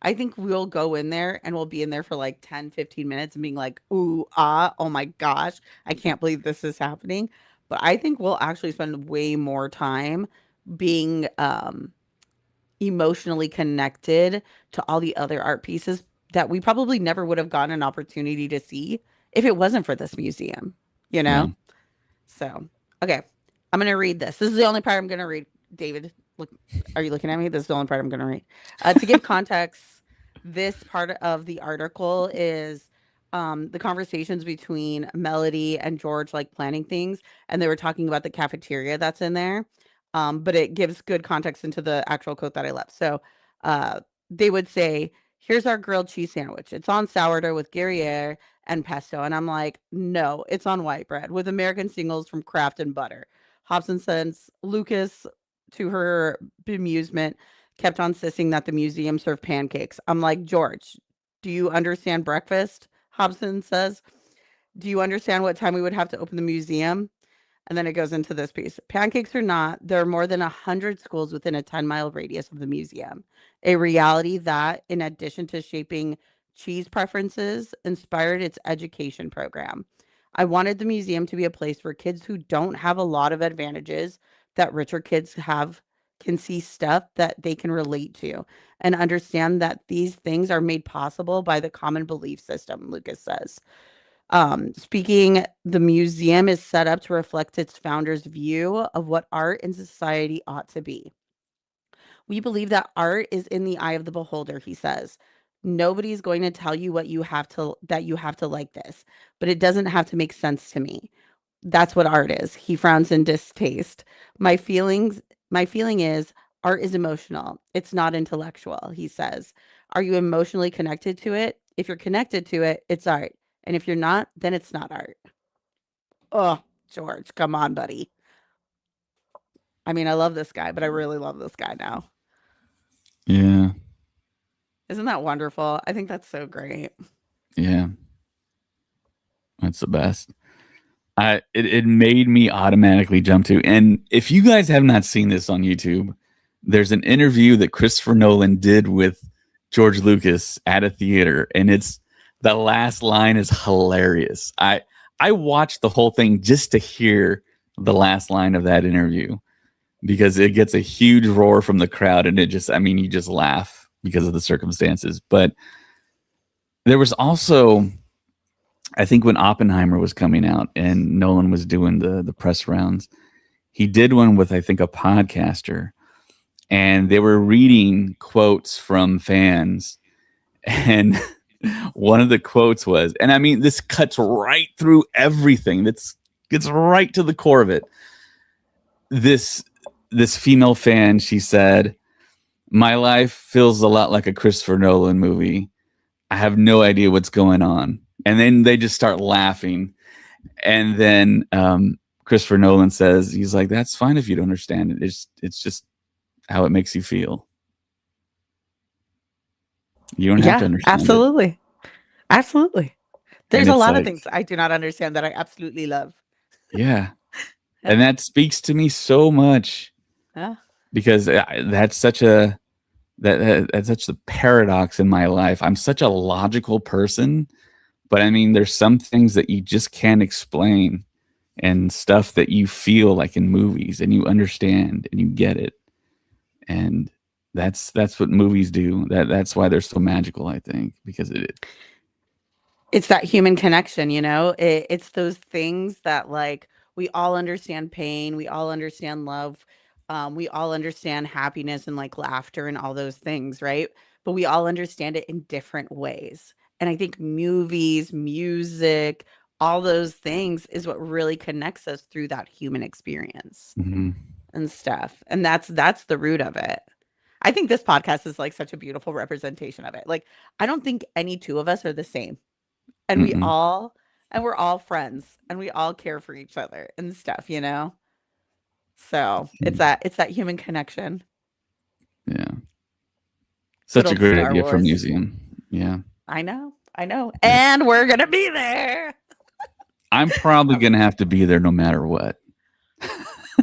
I think we'll go in there and we'll be in there for like 10, 15 minutes and being like, "Ooh, ah, oh my gosh, I can't believe this is happening." But I think we'll actually spend way more time being emotionally connected to all the other art pieces that we probably never would have gotten an opportunity to see if it wasn't for this museum, you yeah. know? So, okay, I'm going to read this. This is the only part I'm going to read. David, look, are you looking at me? This is the only part I'm going to read. To give context, this part of the article is the conversations between Melody and George, like planning things, and they were talking about the cafeteria that's in there. But it gives good context into the actual quote that I left. So uh, they would say, "Here's our grilled cheese sandwich. It's on sourdough with Gruyere and pesto." And I'm like, no, it's on white bread with American singles from Kraft and butter. Hobson sends Lucas, to her bemusement, kept on insisting that the museum served pancakes. I'm like, George, do you understand breakfast? Hobson says, do you understand what time we would have to open the museum? And then it goes into this piece. Pancakes or not, there are more than 100 schools within a 10-mile radius of the museum. A reality that, in addition to shaping cheese preferences, inspired its education program. I wanted the museum to be a place for kids who don't have a lot of advantages that richer kids have, can see stuff that they can relate to and understand that these things are made possible by the common belief system, Lucas says. Speaking, the museum is set up to reflect its founder's view of what art and society ought to be. We believe that art is in the eye of the beholder, he says. Nobody's going to tell you what you have to that you have to like this, but it doesn't have to make sense to me. That's what art is. He frowns in distaste. My feeling is art is emotional. It's not intellectual, he says. Are you emotionally connected to it? If you're connected to it, it's art. And if you're not, then it's not art. Oh, George, come on, buddy. I mean, I love this guy, but I really love this guy now. Yeah, Isn't that wonderful? I think that's so great. yeah, that's the best. It made me automatically jump to. And if you guys have not seen this on YouTube, there's an interview that Christopher Nolan did with George Lucas at a theater, and it's the last line is hilarious. I watched the whole thing just to hear the last line of that interview because it gets a huge roar from the crowd, and it just, I mean, you just laugh because of the circumstances. But there was also, I think, when Oppenheimer was coming out and Nolan was doing the press rounds, he did one with, I think, a podcaster, and they were reading quotes from fans. And one of the quotes was, and I mean, this cuts right through everything. That's gets right to the core of it. This female fan, she said, "My life feels a lot like a Christopher Nolan movie. I have no idea what's going on." And then they just start laughing. And then Christopher Nolan says, he's like, "That's fine if you don't understand it. It's just how it makes you feel. You don't have to Yeah, understand it." absolutely. Absolutely. And There's a it's lot of like, things I do not understand that I absolutely love. yeah. Yeah. And that speaks to me so much Yeah. because that's such a that's such the paradox in my life. I'm such a logical person, but I mean, there's some things that you just can't explain, and stuff that you feel like in movies and you understand and you get it. And that's what movies do. That's why they're so magical, I think, because it. It's that human connection, you know? It's those things that, like, we all understand pain, we all understand love, we all understand happiness and, like, laughter and all those things, right? But we all understand it in different ways. And I think movies, music, all those things is what really connects us through that human experience Mhm. and stuff. And that's the root of it. I think this podcast is like such a beautiful representation of it. Like, I don't think any two of us are the same, and Mm-mm. we're all friends, and we all care for each other and stuff, you know? So, it's that human connection. Yeah. Good Such a old great Star idea for a Wars. museum. Yeah. I know, Yeah. and we're gonna be there. I'm probably Um, gonna have to be there no matter what.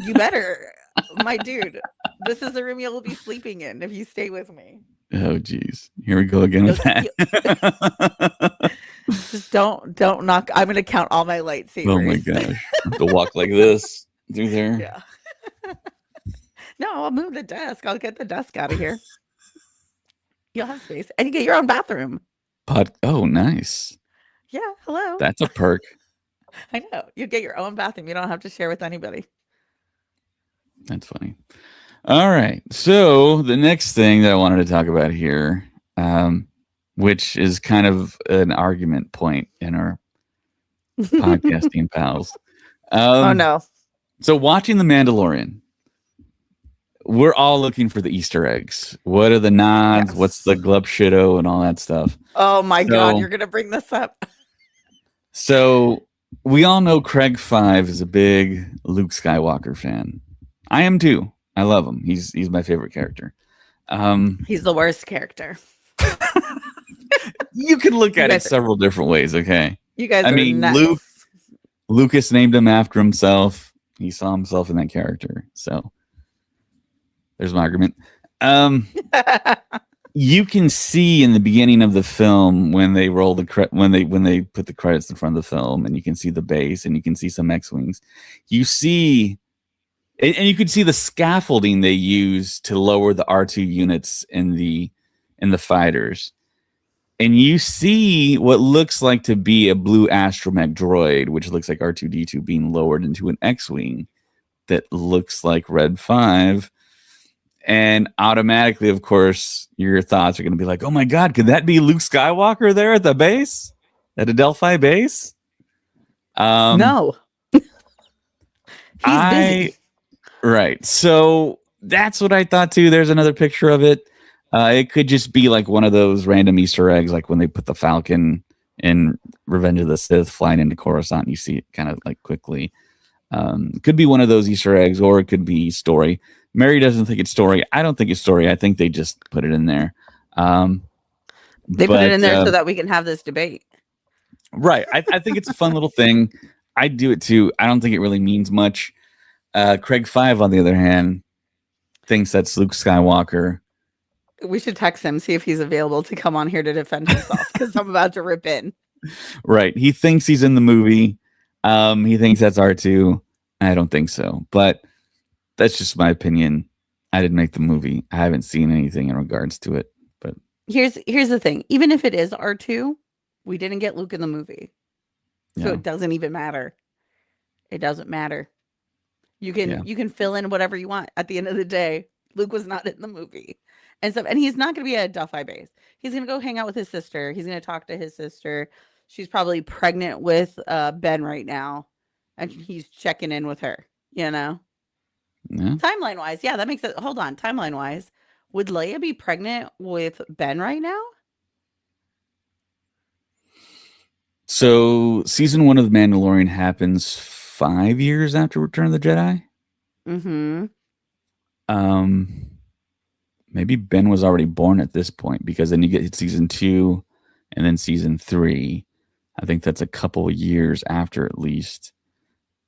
you better. My dude, this is the room you'll be sleeping in if you stay with me. Oh geez. Here we go again with You that. just don't knock. I'm gonna count all my Oh my lightsabers. gosh. I have to walk like this through there. Yeah. No, I'll move the desk. I'll get the desk out of here. You'll have space, and you get your own bathroom. Oh, nice. Yeah, hello. That's a perk. I know. You get your own bathroom. You don't have to share with anybody. That's funny. All right. So the next thing that I wanted to talk about here, which is kind of an argument point in our podcasting pals. Oh Um, no. so watching The Mandalorian, we're all looking for the Easter eggs. What are the nods? What's Yes. the glub shitto and all that stuff? Oh my god, So, you're gonna bring this up. so we all know Craig Five is a big Luke Skywalker fan. I am too. I love him. He's my favorite character. He's the worst character. You can look You at it guys are several different ways. Okay. you guys I are mean, nuts. Lucas named him after himself. He saw himself in that character. So there's my argument. Um, you can see in the beginning of the film when they roll when they put the credits in front of the film, and you can see the base and you can see some X-wings. You see, and you can see the scaffolding they use to lower the R2 units in the fighters. And you see what looks like to be a blue astromech droid, which looks like R2D2 being lowered into an X-wing that looks like Red 5. And automatically, of course, your thoughts are going to be like, oh my God, could that be Luke Skywalker there at the base? At a Delphi base? No. He's I busy. Right. So that's what I thought too. There's another picture of it. It could just be like one of those random Easter eggs, like when they put the Falcon in Revenge of the Sith flying into Coruscant. You see it kind of like quickly. Could be one of those Easter eggs, or it could be story. Mary doesn't think it's story. I don't think it's story. I think they just put it in there. They put it But in there so that we can have this debate. right, I think it's a fun little thing. I'd do it too. I don't think it really means much. Craig Five, on the other hand, thinks that's Luke Skywalker. We should text him, see if he's available to come on here to defend himself because I'm about to rip in. Right. He thinks he's in the movie. He thinks that's R2. I don't think so. But that's just my opinion. I didn't make the movie. I haven't seen anything in regards to it. But Here's the thing. Even if it is R2, we didn't get Luke in the movie. So yeah. it doesn't even matter. It doesn't matter. Yeah. You can fill in whatever you want. At the end of the day, Luke was not in the movie. And he's not going to be at Delphi base. He's going to go hang out with his sister. He's going to talk to his sister. She's probably pregnant with Ben right now, and he's checking in with her, you know? Yeah. Timeline wise, yeah, that makes it. Hold on, timeline wise, would Leia be pregnant with Ben right now? So season 1 of The Mandalorian happens 5 years after Return of the Jedi. Mm-hmm. Um, maybe Ben was already born at this point, because then you get season 2 and then season 3. I think that's a couple of years after, at least.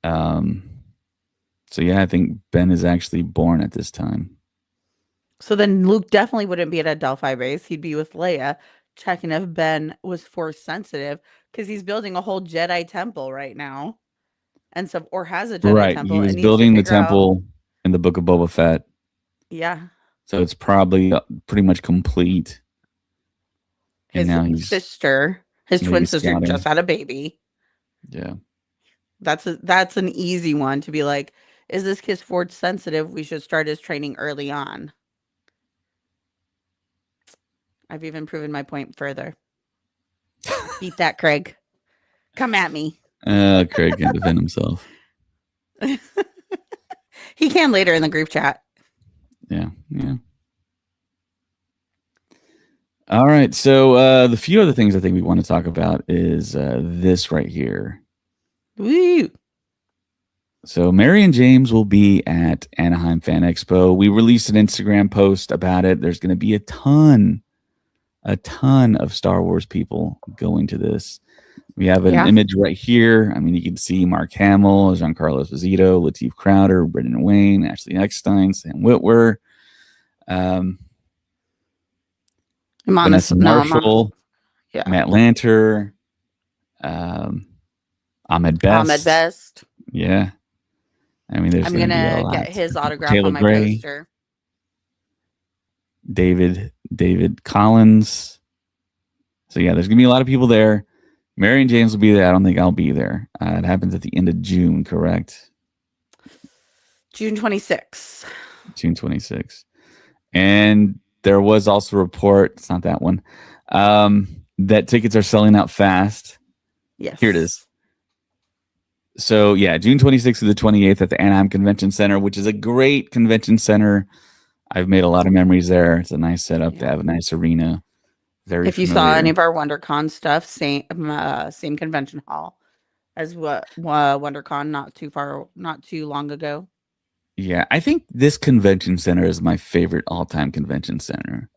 So yeah, I think Ben is actually born at this time. So then Luke definitely wouldn't be at a Delphi base. He'd be with Leia, checking if Ben was force sensitive because he's building a whole Jedi temple right now, and so or has a Jedi Right. He temple was and needs to building the figure out. temple in the Book of Boba Fett. Yeah, So it's probably pretty much complete. And his now he's sister, his maybe twin sister, scouting. just had a baby. Yeah. That's an easy one to be like, is this kid force sensitive? We should start his training early on. I've even proven my point further. Beat that, Craig. Come at me. Craig can defend himself. He can later in the group chat. Yeah. Yeah. All right. So the few other things I think we want to talk about is this right here. Woo! So Mary and James will be at Anaheim Fan Expo. We released an Instagram post about it. There's going to be a ton of Star Wars people going to this. We have an image right here. I mean, you can see Mark Hamill, Giancarlo Esposito, Lateef Crowder, Brendan Wayne, Ashley Eckstein, Sam Witwer, Vanessa Marshall, Matt Lanter, Ahmed Best. Ahmed Best. Yeah. I mean, there's I'm going gonna to be a lot. get his autograph Taylor on my Gray, poster. David Collins. So yeah, there's gonna be a lot of people there. Mary and James will be there. I don't think I'll be there. It happens at the end of June, correct? June 26th. June 26th. And there was also a report, it's not that one, that tickets are selling out fast. Yes. Here it is. So yeah, June 26th to the 28th at the Anaheim Convention Center, which is a great convention center. I've made a lot of memories there. It's a nice setup. They have a nice arena. Very if you familiar. saw any of our WonderCon stuff, same convention hall as what WonderCon not too long ago. Yeah, I think this convention center is my favorite all-time convention center.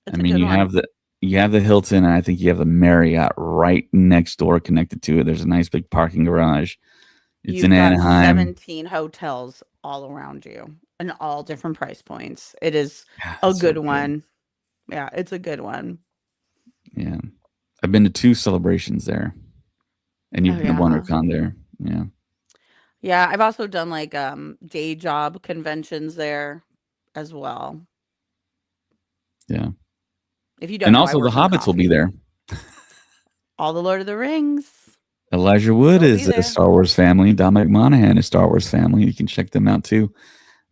It's I mean, you have the Hilton, and I think you have the Marriott right next door connected to it. There's a nice big parking garage. It's in Anaheim. 17 hotels all around you and all different price points. It is a good one. Yeah, it's a good one. Yeah. I've been to 2 celebrations there. And you've been to WonderCon there. Yeah. Yeah, I've also done like day job conventions there as well. Yeah. If you don't and know, also the Hobbits will be there. All the Lord of the Rings. Elijah Wood is a Star Wars family. Dominic Monaghan is Star Wars family. You can check them out too.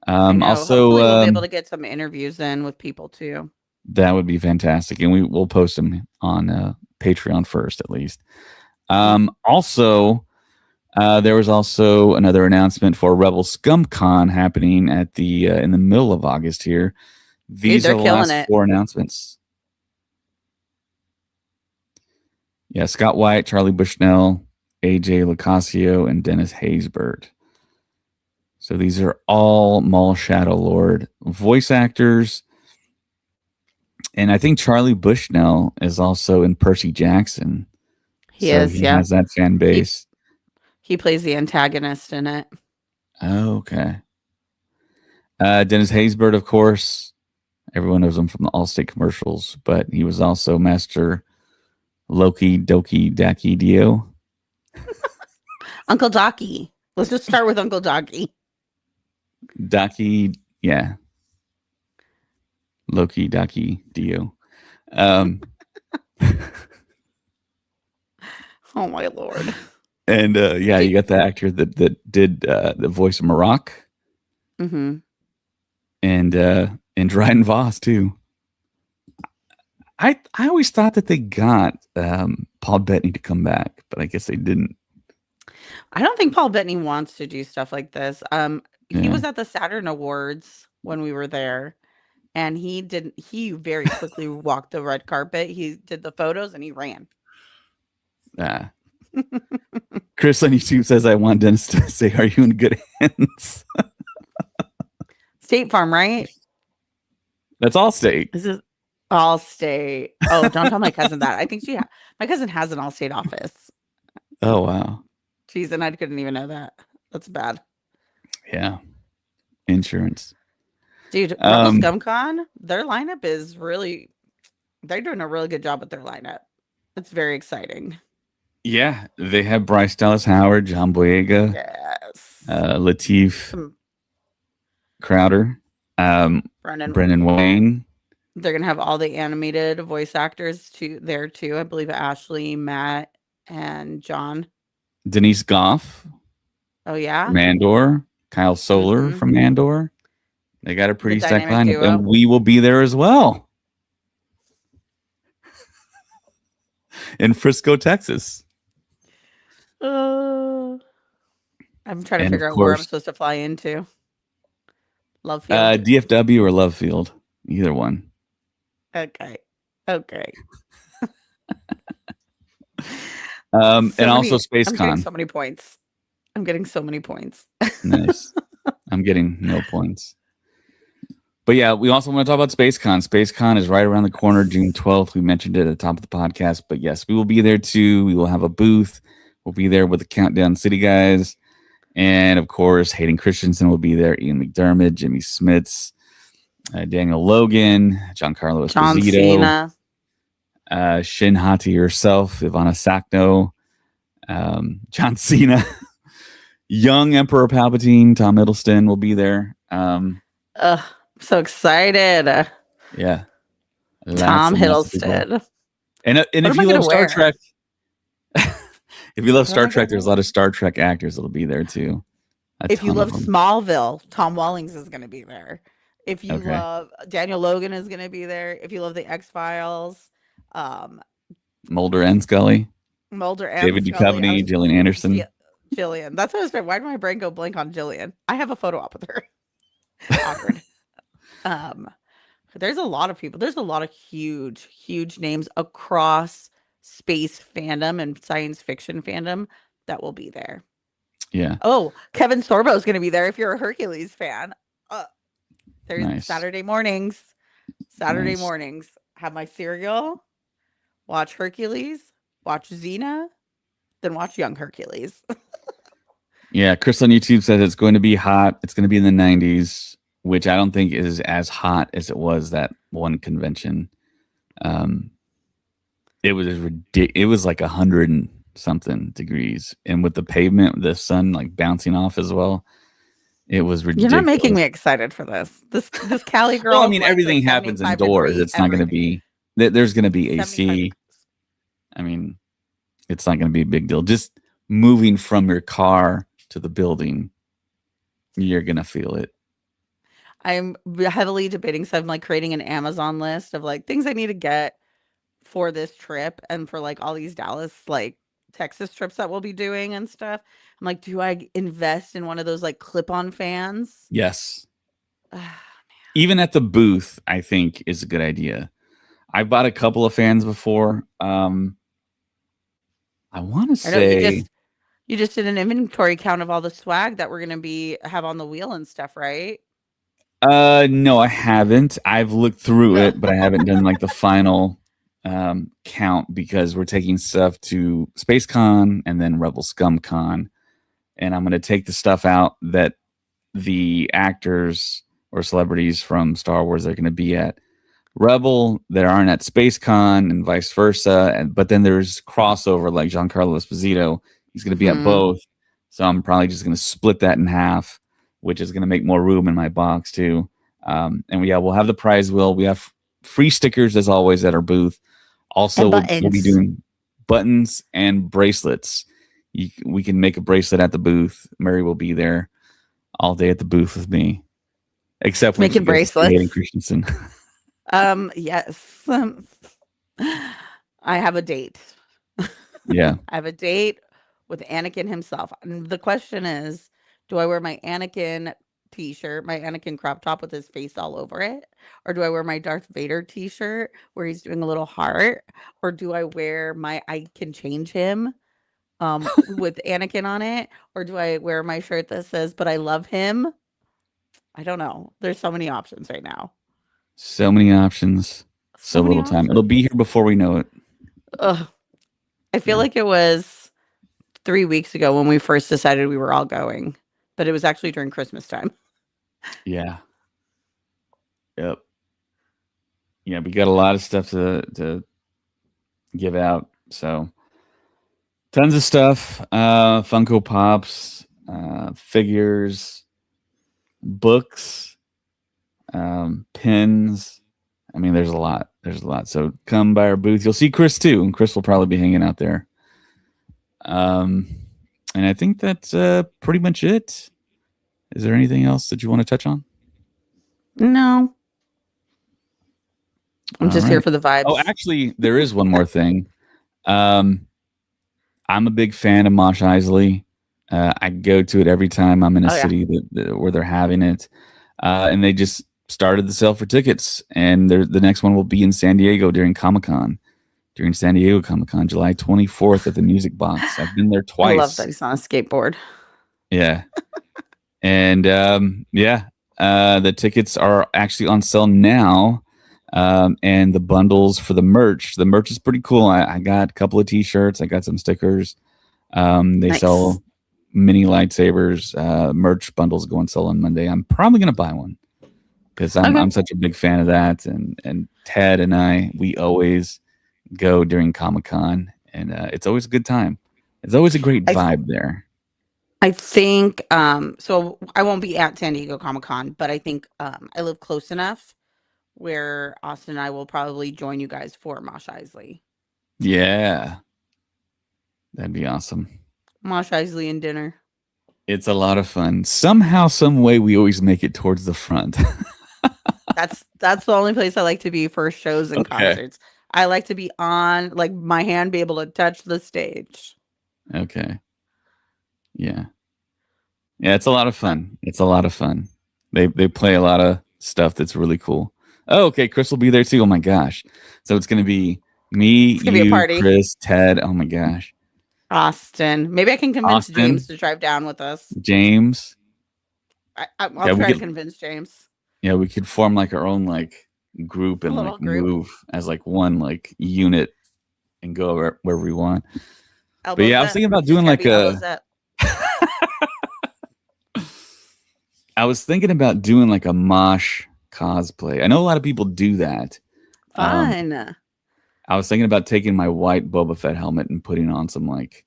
Also, hopefully we'll be able to get some interviews in with people too. That would be fantastic, and we will post them on Patreon first, at least. Also, there was also another announcement for Rebel Scum Con happening at the in the middle of August here. These are the last 4 announcements. Yeah, Scott White, Charlie Bushnell, AJ Locascio, and Dennis Haysbert. So these are all Maul Shadow Lord voice actors. And I think Charlie Bushnell is also in Percy Jackson. He has that fan base. He plays the antagonist in it. Oh, okay. Dennis Haysbert, of course. Everyone knows him from the Allstate commercials, but he was also Master Loki Doki Daki Dio. Uncle Docky. Let's just start with Uncle Docky. Daki, yeah. Loki Daki Dio. Um, Oh my lord. and yeah, you got the actor that did the voice of Maroc Mm-hmm. and Dryden Voss too. I always thought that they got Paul Bettany to come back, but I guess they didn't. I don't think Paul Bettany wants to do stuff like this. He Yeah. was at the Saturn Awards when we were there, and he very quickly walked the red carpet. He did the photos and he ran. Chris on YouTube says, I want Dennis to say, are you in good hands? State Farm, right? That's Allstate. This is Allstate. Oh, don't tell my cousin that. I think my cousin has an Allstate office. Oh, wow. Jeez, and I couldn't even know that. That's bad. Yeah. Insurance. Dude, Rebel ScumCon, their lineup is they're doing a really good job with their lineup. It's very exciting. Yeah. They have Bryce Dallas Howard, John Boyega, Yes. Lateef Crowder, Brendan Wayne. They're gonna have all the animated voice actors there too. I believe Ashley, Matt, and John. Denise Goff. Oh yeah. From Andor. Kyle Solar from Andor. They got a pretty stacked lineup, and we will be there as well. In Frisco, Texas. I'm trying to figure out where I'm supposed to fly into. Love Field. DFW or Love Field. Either one. Okay. And also SpaceCon. I'm getting so many points. I'm getting so many points. Nice. I'm getting no points. But yeah, we also want to talk about SpaceCon. SpaceCon is right around the corner, June 12th. We mentioned it at the top of the podcast. But yes, we will be there too. We will have a booth. We'll be there with the Countdown City guys. And of course, Hayden Christensen will be there. Ian McDermott, Jimmy Smits, Daniel Logan, Giancarlo Esposito, Shin Hati herself, Ivana Sakno, John Cena, young Emperor Palpatine, Tom Hiddleston will be there. So excited. Yeah. Tom Hiddleston. And if you love Star Trek, if you love Star Trek, there's a lot of Star Trek actors that'll be there too. If you love Smallville, Tom Wallings is going to be there. If you love Daniel Logan is going to be there. If you love the X-Files, Mulder and Scully, David Duchovny, Gillian Anderson. Jillian. That's what I was saying. Why did my brain go blank on Jillian? I have a photo op with her. Awkward. There's a lot of people. There's a lot of huge names across space fandom and science fiction fandom that will be there. Yeah. Oh, Kevin Sorbo is going to be there if you're a Hercules fan. There's nice. Saturday mornings. Mornings. Have my cereal. Watch Hercules. Watch Xena. Then watch Young Hercules. Yeah, Chris on YouTube says it's going to be hot. It's going to be in the 90s, which I don't think is as hot as it was that one convention. It was ridiculous. It was like 100 and something degrees, and with the pavement, the sun like bouncing off as well. It was ridiculous. You're not making me excited for this. This Cali girl. Well, I mean, everything happens indoors. It's not going to be. There's going to be AC. I mean, it's not going to be a big deal. Just moving from your car to the building, you're going to feel it. I'm heavily debating. So I'm like creating an Amazon list of like things I need to get for this trip and for like all these Dallas, like Texas trips that we'll be doing and stuff. I'm like, do I invest in one of those like clip-on fans? Yes. Even at the booth, I think is a good idea. I bought a couple of fans before. I want to say you just did an inventory count of all the swag that we're going to have on the wheel and stuff, right? No, I haven't. I've looked through it, but I haven't done like the final count because we're taking stuff to SpaceCon and then Rebel ScumCon. and I'm going to take the stuff out that the actors or celebrities from Star Wars are going to be at Rebel that aren't at SpaceCon and vice versa. And but then there's crossover like Giancarlo Esposito. He's going to be at Hmm. both, so I'm probably just going to split that in half, which is going to make more room in my box too. And yeah, we'll have the prize wheel. We have free stickers as always at our booth. Also, And we'll be buttons. doing buttons and bracelets. We can make a bracelet at the booth. Mary will be there all day at the booth with me, except when she Making goes to see Hayden bracelets. Christensen. Yes. I have a date. Yeah. I have a date with Anakin himself. And the question is, do I wear my Anakin t-shirt, my Anakin crop top with his face all over it? Or do I wear my Darth Vader t-shirt where he's doing a little heart? Or do I wear my I can change him with Anakin on it? Or do I wear my shirt that says but I love him? I don't know. There's so many options right now. So many options, so So many little time. It'll be options. here before we know it. Ugh. I feel Yeah. like it was 3 weeks ago when we first decided we were all going, but it was actually during Christmas time. Yeah. Yep. Yeah, we got a lot of stuff to give out. So tons of stuff. Funko Pops, figures, books, pins. I mean, there's a lot. There's a lot. So come by our booth. You'll see Chris too, and Chris will probably be hanging out there. Um, and I think that's pretty much it. Is there anything else that you want to touch on? No, I'm All just here right. for the Oh, vibes. actually, there is one more thing. Um, I'm a big fan of Mosh Isley. I go to it every time I'm in a Oh, yeah. city where they're having it, and they just started the sale for tickets, and the next one will be in San Diego during San Diego Comic Con, July 24th at the Music Box. I've been there I love that twice. he's on a skateboard. Yeah, and yeah, the tickets are actually on sale now. And the bundles for the merch. The merch is pretty cool. I got a couple of T-shirts. I got some stickers. They Nice. sell mini lightsabers. Merch bundles go on sale on Monday. I'm probably gonna buy one because Okay. I'm such a big fan of that. And Ted and we always go during Comic Con, and it's always a good time. It's always a great I vibe there. I think so I won't be at San Diego Comic Con, but I think I live close enough where Austin and I will probably join you guys for Mosh Isley. Yeah, that'd be awesome. Mosh Isley and dinner. It's a lot of fun. Somehow, some way, we always make it towards the front. That's the only place I like to be for shows and Okay. concerts. I like to be on, like my hand be able to touch the stage. Okay. Yeah. Yeah, it's a lot of Uh, fun. It's a lot of fun. They play a lot of stuff that's really cool. Oh, okay. Chris will be there too. Oh my gosh. So it's gonna be me, it's gonna be a you, party. Chris, Ted. Oh my gosh. Austin. Maybe I can convince James Austin, to drive down with us. James. I'll Yeah, we try to could convince James. we could form like our own like group A and like little group. move as like one like unit and go wherever we want. But yeah, Elbows I was up. thinking about We just doing gotta like be elbows up. I was thinking about doing like a mosh cosplay. I know a lot of people do that. Um, Fun. I was thinking about taking my white Boba Fett helmet and putting on some like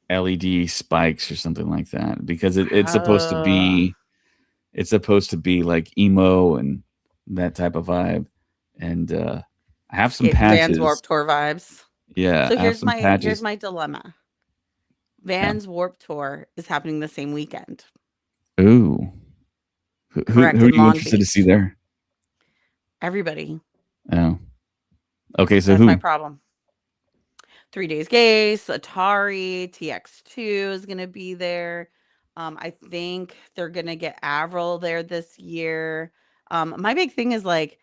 LED spikes or something like that because Oh, it's supposed to be like emo and that type of vibe. And I have some Vans patches. Warp Tour vibes. Yeah, So I have some here's patches. my dilemma. Yeah. Vans Warp Tour is happening the same weekend. Ooh. Correct, Who are in you Long interested to see Beach. there? Everybody. Oh. Okay, so That's my who? problem. 3 Days Grace, Atari, TX2 is gonna be there. I think they're gonna get Avril there this year. My big thing is like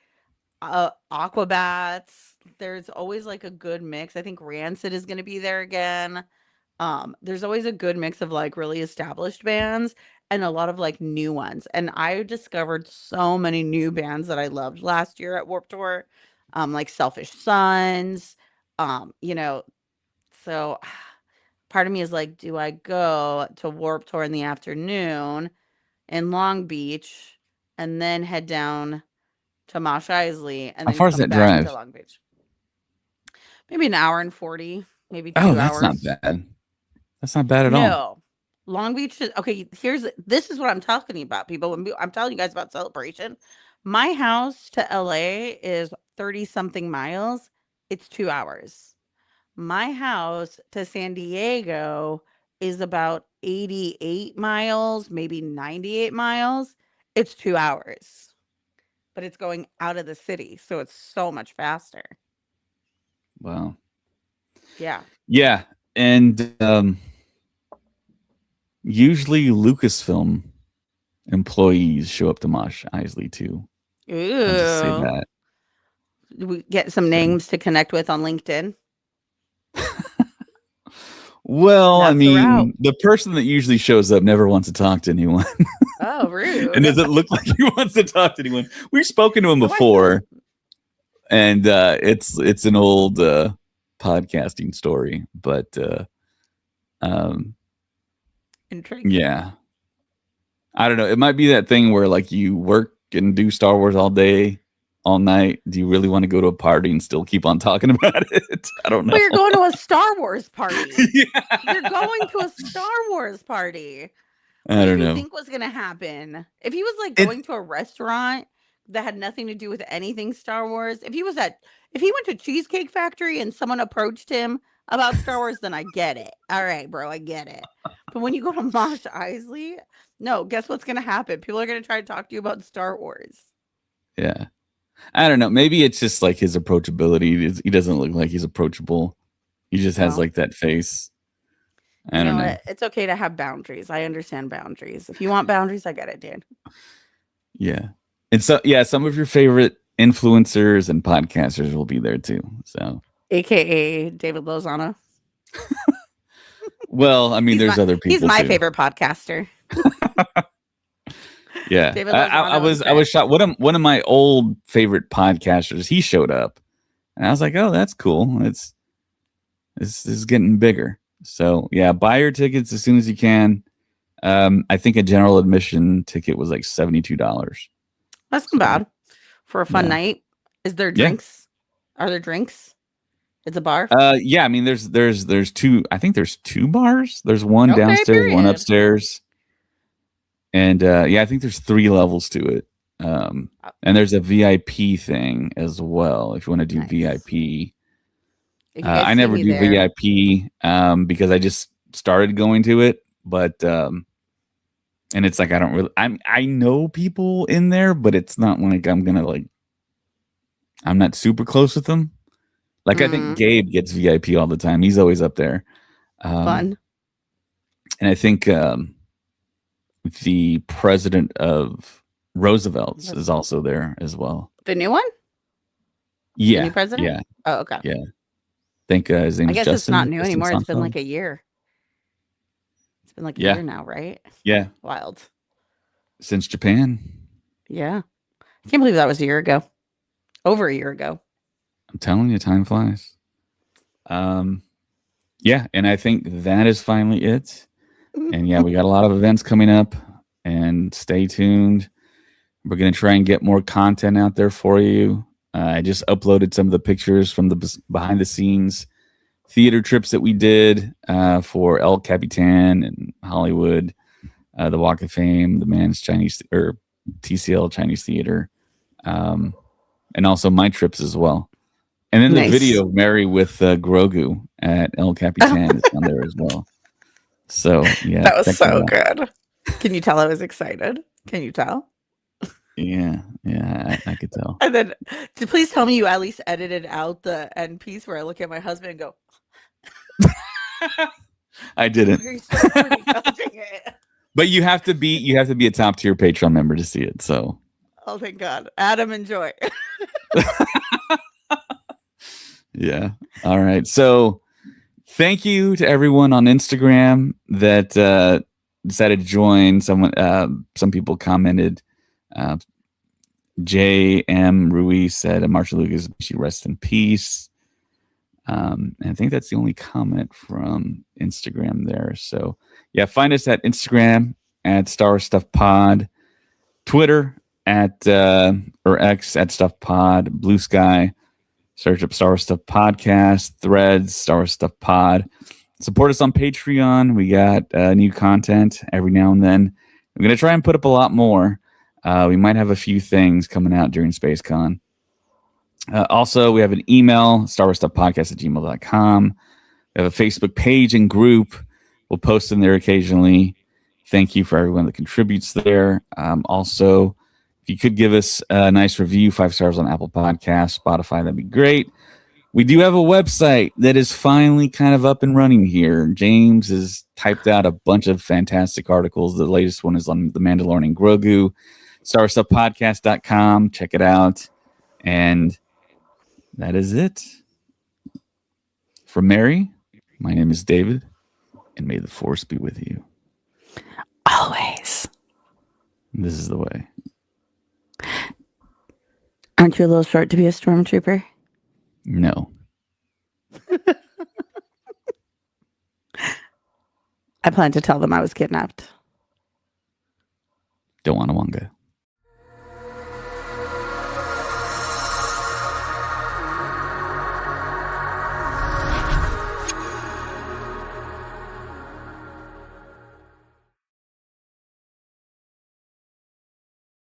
Aquabats. There's always like a good mix. I think Rancid is gonna be there again. There's always a good mix of like really established bands and a lot of like new ones. And I discovered so many new bands that I loved last year at Warp Tour. Like Selfish Sons, you know, so part of me is like, do I go to Warp Tour in the afternoon in Long Beach and then head down to Mos Eisley and How then far is come that back to drive? Long Beach? Maybe an hour and 40, maybe Oh, 2 that's not hours. bad. That's not bad at all. No. Long Beach is okay, this is what I'm talking about, people. I'm telling you guys about Celebration. My house to LA is 30 something miles. It's 2 hours. My house to San Diego is about 88 miles, maybe 98 miles. It's 2 hours, but it's going out of the city, so it's so much faster. Wow. Yeah. Yeah, and usually Lucasfilm employees show up to Mosh Isley too. I'll just say Ooh. that. We get some So, names to connect with on LinkedIn. well, I That's the route. mean, the person that usually shows up never wants to talk to anyone, Oh, and rude. doesn't look like he wants to talk to anyone. We've spoken to him So I feel before, and it's an old podcasting story, but um, intrigued. yeah, I don't know. It might be that thing where like you work and do Star Wars all day, all night. Do you really want to go to a party and still keep on talking about it? I don't But know. you're going to a Star Wars party. You're Yeah. going to a Star Wars party. What I did don't you know. think was gonna happen? If he was, like, It going to a restaurant that had nothing to do with anything Star Wars, if he went to Cheesecake Factory and someone approached him about Star Wars, then I get it. Alright, bro, I get it. But when you go to Mosh Isley, no, guess what's gonna happen? People are gonna try to talk to you about Star Wars. yeah. I don't know. Maybe it's just like his approachability. He doesn't look like he's approachable. He just has Well, like that face. you I don't know know. what? It's okay to have boundaries. I understand boundaries. If you want boundaries, I get it, dude. Yeah. And so yeah, some of your favorite influencers and podcasters will be there too. So AKA David Lozano. well, I mean He's there's my other he's people my too. favorite podcaster. Yeah. David I Lozano is was it. shocked. One of my old favorite podcasters, he showed up. And I was like, "Oh, that's cool. This is getting bigger." So, yeah, buy your tickets as soon as you can. I think a general admission ticket was like $72. That's not So, bad for a fun yeah. night. Is there Yeah. drinks? Are there drinks? It's a bar? Yeah, I mean there's two, I think there's two bars. There's one Okay, downstairs, one period. upstairs. And yeah, I think there's three levels to it. Oh, And there's a VIP thing as well if you want to do nice. VIP. If you guys I see never me do there, VIP because I just started going to it, but and it's like I know people in there, but it's not like I'm not super close with them. Like I think mm, Gabe gets VIP all the time. He's always up there. Um, fun. and I think the president of Roosevelt's is also there as well. The new one? The new Yeah, president? yeah, Oh, okay. yeah. I think his name I is guess it's not new Justin anymore. It's been Santo. like a year. It's been like a Yeah, year now, right? yeah. Wild. Since Japan. Yeah. I can't believe that was a year ago. Over a year ago. I'm telling you, time flies. Yeah, and I think that is finally it. And yeah, we got a lot of events coming up, and stay tuned. We're gonna try and get more content out there for you. I just uploaded some of the pictures from the behind the scenes theater trips that we did for El Capitan and Hollywood, the Walk of Fame, the Man's Chinese or TCL Chinese Theater, um, and also my trips as well. And then the Nice. video of Mary with Grogu at El Capitan is on there as well. So yeah, That was check that so out. good. Can you tell I was excited? Can you tell? Yeah, yeah, I could tell. And then, please tell me you at least edited out the end piece where I look at my husband and go, I didn't, "You're so pretty touching it." but you have to be a top tier Patreon member to see it. So Oh, thank God. Adam, enjoy. yeah, all right. So thank you to everyone on Instagram that decided to join. Some people commented. Uh, J.M. Ruiz said, Marcia Lucas, she rest in peace. And I think that's the only comment from Instagram there. So yeah, find us at Instagram at Star Wars Stuff Pod, Twitter at or X at Stuff Pod, Blue Sky. Search up Star Wars Stuff Podcast, Threads, Star Wars Stuff Pod. Support us on Patreon. We got new content every now and then. I'm going to try and put up a lot more. We might have a few things coming out during SpaceCon. Also, we have an email, starwarstuffpodcast@gmail.com. We have a Facebook page and group. We'll post in there occasionally. Thank you for everyone that contributes there. Also, if you could give us a nice review, 5 stars on Apple Podcasts, Spotify, that'd be great. We do have a website that is finally kind of up and running here. James has typed out a bunch of fantastic articles. The latest one is on The Mandalorian and Grogu. StarStuffPodcast.com. Check it out. And that is it. For Mary, my name is David, and may the Force be with you. Always. This is the way. Aren't you a little short to be a stormtrooper? No. I plan to tell them I was kidnapped. Don't want to wanga.